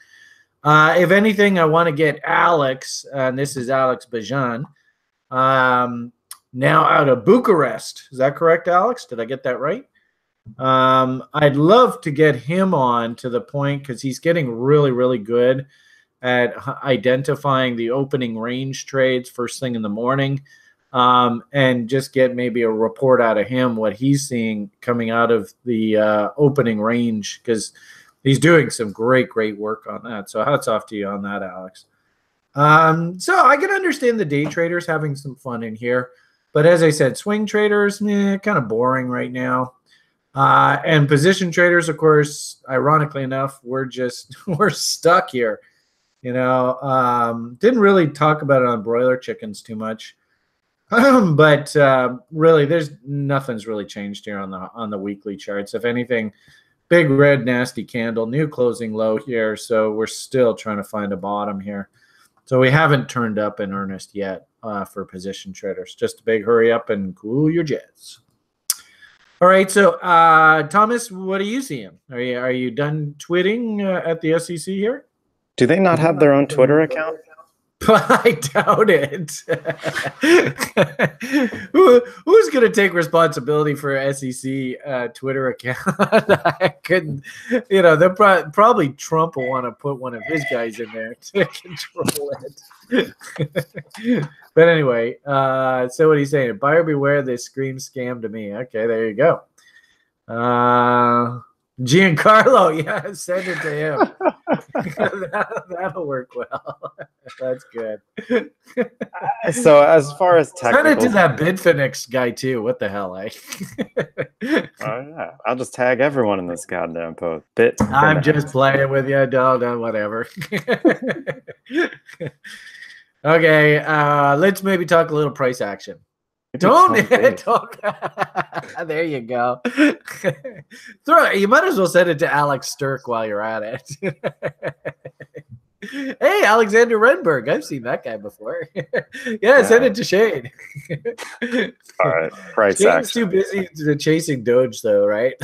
S1: If anything, I want to get Alex, and this is Alex Bajan, now out of Bucharest. Is that correct, Alex? Did I get that right? I'd love to get him on to the point because he's getting really, really good at identifying the opening range trades first thing in the morning. And just get maybe a report out of him, what he's seeing coming out of the opening range, because he's doing some great, great work on that. So hats off to you on that, Alex. So I can understand the day traders having some fun in here. But as I said, swing traders, kind of boring right now. And position traders, of course, ironically enough, we're stuck here. Didn't really talk about it on broiler chickens too much. But really, nothing's really changed here on the weekly charts. If anything, big red nasty candle, new closing low here. So we're still trying to find a bottom here. So we haven't turned up in earnest yet for position traders. Just a big hurry up and cool your jets. All right. So Thomas, what are you seeing? Are you done tweeting at the SEC here?
S3: Do they not have their own Twitter account?
S1: I doubt it. Who's going to take responsibility for SEC Twitter account? I couldn't, they'll probably Trump will want to put one of his guys in there to control it. But anyway, so what he's saying, buyer beware, this screams scam to me. Okay, there you go. Giancarlo, yeah, send it to him. That'll work well. That's good.
S3: So as far as technical,
S1: send it to that Bitfinex guy too. What the hell, eh?
S3: Oh yeah, I'll just tag everyone in this goddamn post.
S1: I'm just playing with you. No, whatever. Okay, let's maybe talk a little price action. Don't. There you go. You might as well send it to Alex Stirk while you're at it. Hey, Alexander Renberg. I've seen that guy before. Yeah, send it to Shane.
S3: All right, price
S1: Shane's
S3: action.
S1: too busy chasing Doge, though, right?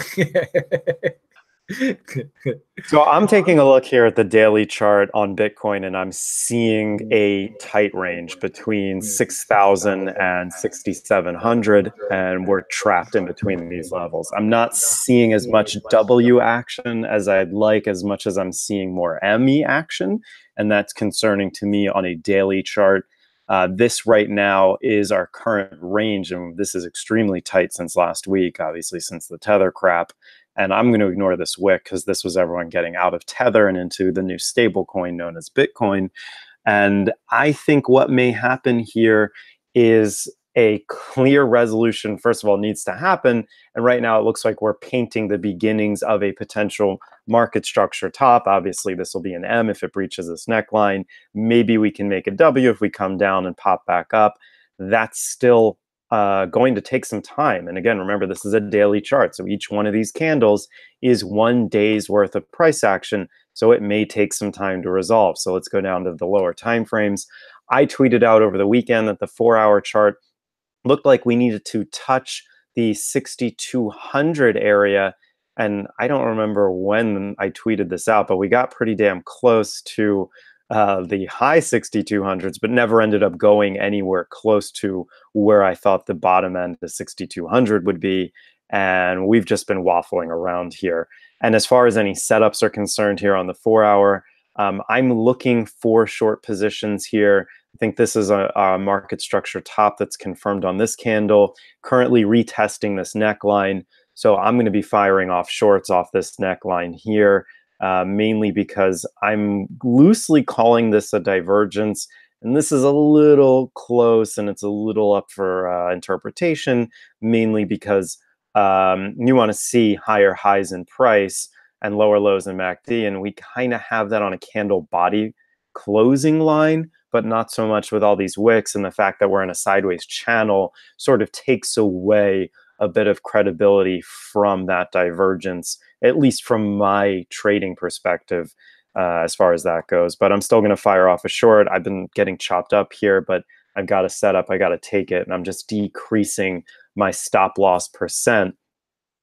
S3: So I'm taking a look here at the daily chart on Bitcoin, and I'm seeing a tight range between 6,000 and 6,700, and we're trapped in between these levels. I'm not seeing as much W action as I'd like, as much as I'm seeing more ME action, and that's concerning to me on a daily chart. This right now is our current range, and this is extremely tight since last week, obviously since the Tether crap. And I'm going to ignore this wick because this was everyone getting out of Tether and into the new stable coin known as Bitcoin. And I think what may happen here is a clear resolution, first of all, needs to happen. And right now it looks like we're painting the beginnings of a potential market structure top. Obviously, this will be an M if it breaches this neckline. Maybe we can make a W if we come down and pop back up. That's still going to take some time. And again, remember, this is a daily chart. So each one of these candles is 1 day's worth of price action. So it may take some time to resolve. So let's go down to the lower time frames. I tweeted out over the weekend that the 4-hour chart looked like we needed to touch the 6,200 area. And I don't remember when I tweeted this out, but we got pretty damn close to the high 6200s, but never ended up going anywhere close to where I thought the bottom end, the 6200 would be. And we've just been waffling around here. And as far as any setups are concerned here on the 4-hour, I'm looking for short positions here. I think this is a market structure top that's confirmed on this candle, currently retesting this neckline. So I'm going to be firing off shorts off this neckline here, mainly because I'm loosely calling this a divergence. And this is a little close and it's a little up for interpretation, mainly because you want to see higher highs in price and lower lows in MACD. And we kind of have that on a candle body closing line, but not so much with all these wicks. And the fact that we're in a sideways channel sort of takes away a bit of credibility from that divergence, at least from my trading perspective, as far as that goes. But I'm still going to fire off a short. I've been getting chopped up here, but I've got a setup. I got to take it. And I'm just decreasing my stop loss percent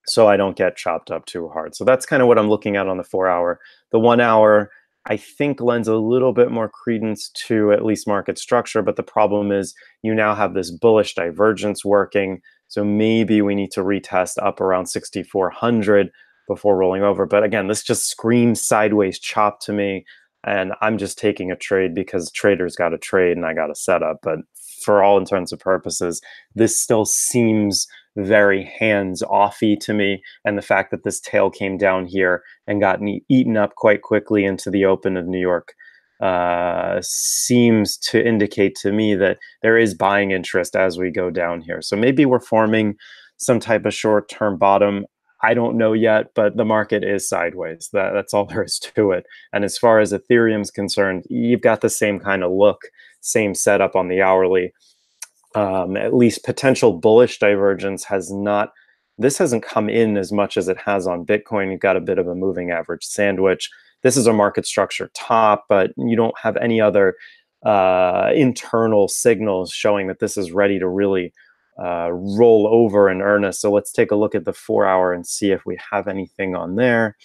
S3: so I don't get chopped up too hard. So that's kind of what I'm looking at on the 4-hour. The 1-hour, I think, lends a little bit more credence to at least market structure. But the problem is you now have this bullish divergence working. So maybe we need to retest up around 6,400 before rolling over. But again, this just screams sideways chop to me. And I'm just taking a trade because traders got to trade and I got to set up. But for all intents and purposes, this still seems very hands-offy to me. And the fact that this tail came down here and got eaten up quite quickly into the open of New York seems to indicate to me that there is buying interest as we go down here. So maybe we're forming some type of short-term bottom. I don't know yet, but the market is sideways. That's all there is to it. And as far as Ethereum's concerned, you've got the same kind of look, same setup on the hourly. At least potential bullish divergence hasn't come in as much as it has on Bitcoin. You've got a bit of a moving average sandwich. This is a market structure top, but you don't have any other internal signals showing that this is ready to really roll over in earnest. So let's take a look at the 4-hour and see if we have anything on there.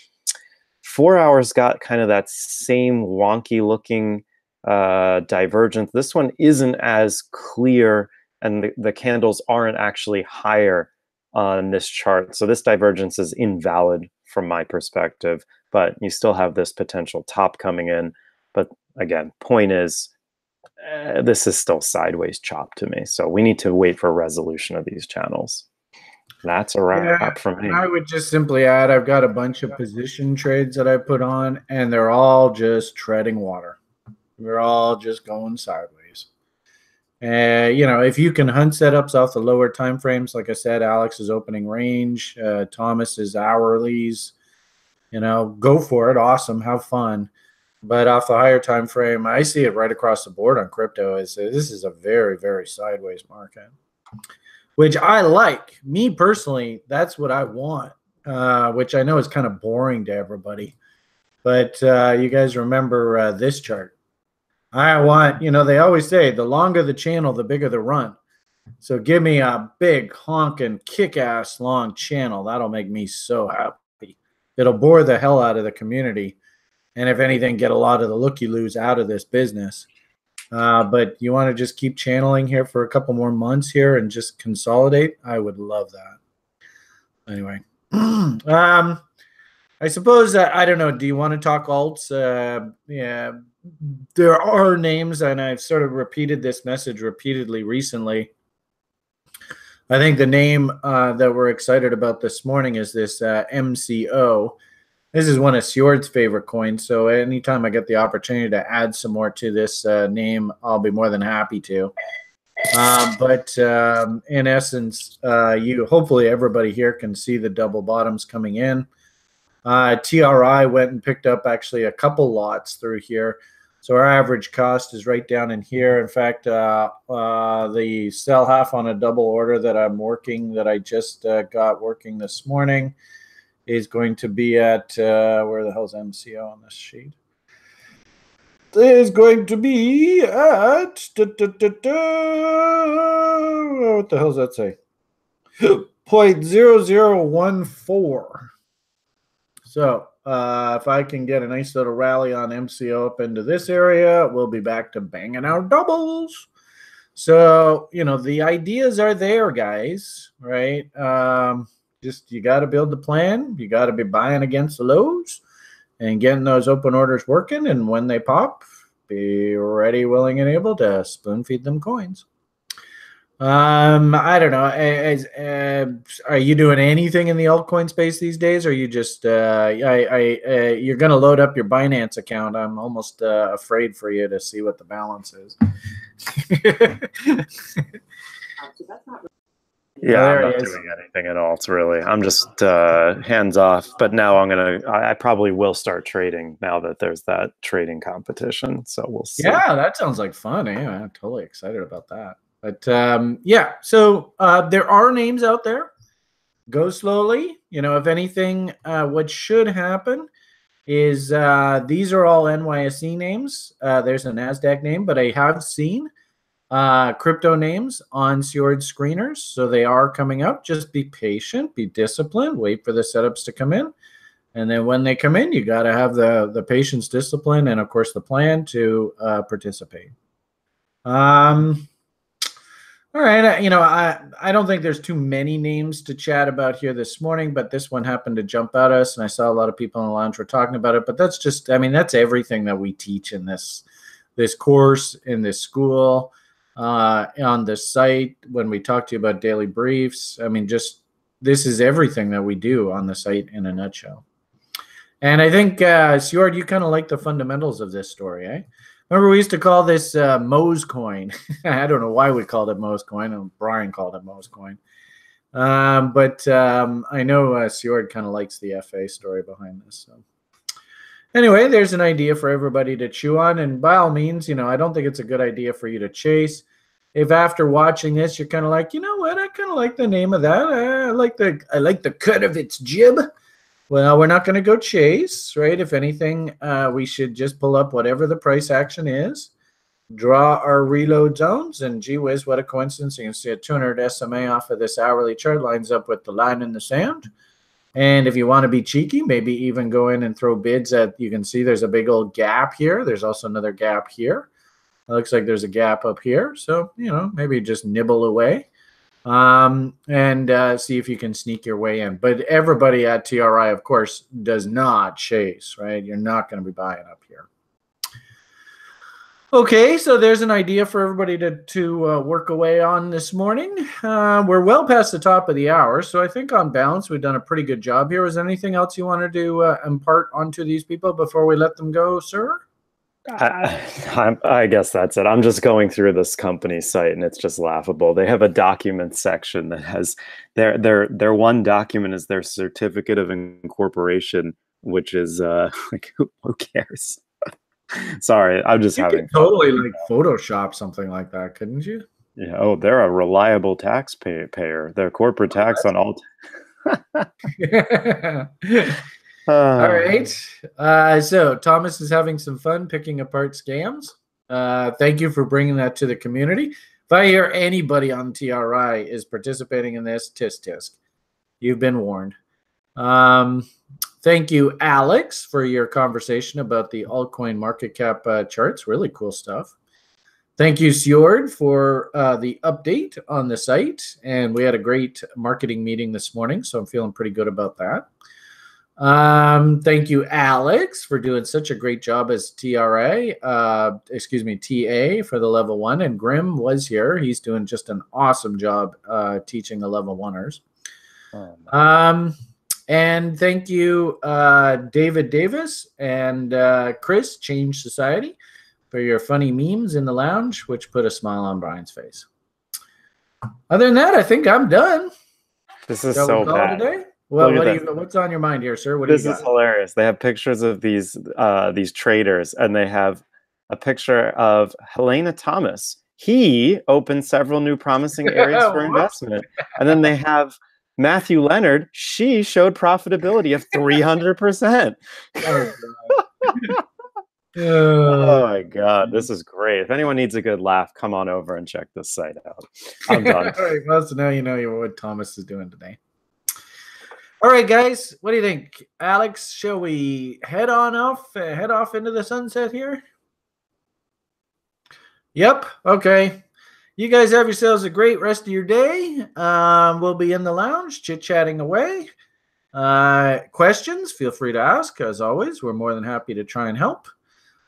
S3: 4 hours got kind of that same wonky looking divergence. This one isn't as clear and the candles aren't actually higher on this chart. So this divergence is invalid from my perspective, but you still have this potential top coming in. But again, point is, this is still sideways chop to me. So we need to wait for resolution of these channels. That's a wrap from me.
S1: I would just simply add, I've got a bunch of position trades that I put on, and they're all just treading water. They're all just going sideways. If you can hunt setups off the lower time frames, like I said, Alex's opening range, Thomas's hourlies, go for it. Awesome. Have fun. But off the higher time frame, I see it right across the board on crypto. This is a very, very sideways market, which I like. Me personally, that's what I want, which I know is kind of boring to everybody. But you guys remember this chart. I want, they always say the longer the channel, the bigger the run. So give me a big honking kick-ass long channel. That'll make me so happy. It'll bore the hell out of the community. And if anything, get a lot of the looky-loos out of this business. But you want to just keep channeling here for a couple more months here and just consolidate? I would love that. Anyway. I suppose, I don't know, do you want to talk alts? Yeah, there are names, and I've sort of repeated this message repeatedly recently. I think the name that we're excited about this morning is this MCO. This is one of Sjord's favorite coins, so anytime I get the opportunity to add some more to this name, I'll be more than happy to. But in essence, hopefully everybody here can see the double bottoms coming in. TRI went and picked up actually a couple lots through here. So our average cost is right down in here. In fact, the sell half on a double order that I'm working, that I just got working this morning, is going to be at, where the hell's MCO on this sheet? Is going to be at, what the hell does that say? 0.0014. So if I can get a nice little rally on MCO up into this area, we'll be back to banging out doubles. So, the ideas are there, guys, right? Just you got to build the plan. You got to be buying against the lows and getting those open orders working. And when they pop, be ready, willing, and able to spoon feed them coins. I don't know. Are you doing anything in the altcoin space these days? Or are you just you're going to load up your Binance account? I'm almost afraid for you to see what the balance is.
S3: Yeah, I'm not doing anything at all. It's really, I'm just hands off. But now I probably will start trading now that there's that trading competition. So we'll see. Yeah,
S1: that sounds like fun. I'm totally excited about that. But yeah, so there are names out there. Go slowly. If anything, what should happen is these are all NYSE names. There's a NASDAQ name, but I have seen crypto names on Sjord screeners. So they are coming up. Just be patient, be disciplined, wait for the setups to come in. And then when they come in, you got to have the patience, discipline, and of course the plan to participate. All right, I don't think there's too many names to chat about here this morning, but this one happened to jump at us, and I saw a lot of people in the lounge were talking about it. But that's just, that's everything that we teach in this course, in this school, on the site, when we talk to you about daily briefs. This is everything that we do on the site in a nutshell. And I think, Sjord, you kind of like the fundamentals of this story, eh? Remember, we used to call this Mo's coin. I don't know why we called it Mo's coin. And Brian called it Mo's coin. But I know Sjord kind of likes the FA story behind this. So anyway, there's an idea for everybody to chew on. And by all means, I don't think it's a good idea for you to chase. If after watching this, you're kind of like, you know what, I kind of like the name of that. I like the cut of its jib. Well, we're not going to go chase, right? If anything, we should just pull up whatever the price action is, draw our reload zones, and gee whiz, what a coincidence. You can see a 200 SMA off of this hourly chart lines up with the line in the sand. And if you want to be cheeky, maybe even go in and throw bids at, you can see there's a big old gap here. There's also another gap here. It looks like there's a gap up here. So, maybe just nibble away. And see if you can sneak your way in. But everybody at TRI, of course, does not chase, right? You're not going to be buying up here. Okay, so there's an idea for everybody to work away on this morning. We're well past the top of the hour, so I think on balance we've done a pretty good job here. Is there anything else you wanted to impart onto these people before we let them go, sir?
S3: I guess that's it. I'm just going through this company site and it's just laughable. They have a document section that has their one document is their certificate of incorporation, which is like who cares? Sorry, I'm just having
S1: could totally like Photoshop something like that, couldn't you?
S3: Yeah. Oh, they're a reliable taxpayer. Their corporate tax on all.
S1: All right. So Thomas is having some fun picking apart scams. Thank you for bringing that to the community. If I hear anybody on TRI is participating in this, tisk tisk. You've been warned. Thank you, Alex, for your conversation about the altcoin market cap charts. Really cool stuff. Thank you, Sjord, for the update on the site. And we had a great marketing meeting this morning, so I'm feeling pretty good about that. Thank you, Alex, for doing such a great job as TA for the level 1. And Grim was here. He's doing just an awesome job teaching the level 1ers. And thank you, David Davis and Chris, Change Society, for your funny memes in the lounge, which put a smile on Brian's face. Other than that, I think I'm done.
S3: This is so bad
S1: today. Well, what's on your mind here, sir?
S3: This is hilarious. They have pictures of these traders, and they have a picture of Helena Thomas. He opened several new promising areas for investment. And then they have Matthew Leonard. She showed profitability of 300%. Oh my God, this is great. If anyone needs a good laugh, come on over and check this site out. I'm done.
S1: All right, well, so now you know what Thomas is doing today. All right, guys, what do you think? Alex, shall we head off into the sunset here? Yep. Okay. You guys have yourselves a great rest of your day. We'll be in the lounge chit-chatting away. Questions, feel free to ask. As always, we're more than happy to try and help.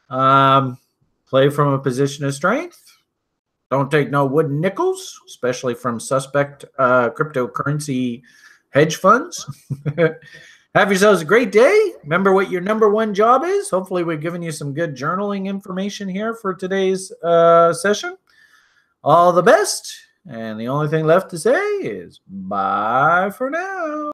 S1: Play from a position of strength. Don't take no wooden nickels, especially from suspect cryptocurrency hedge funds. Have yourselves a great day. Remember what your number one job is. Hopefully we've given you some good journaling information here for today's session. All the best. And the only thing left to say is bye for now.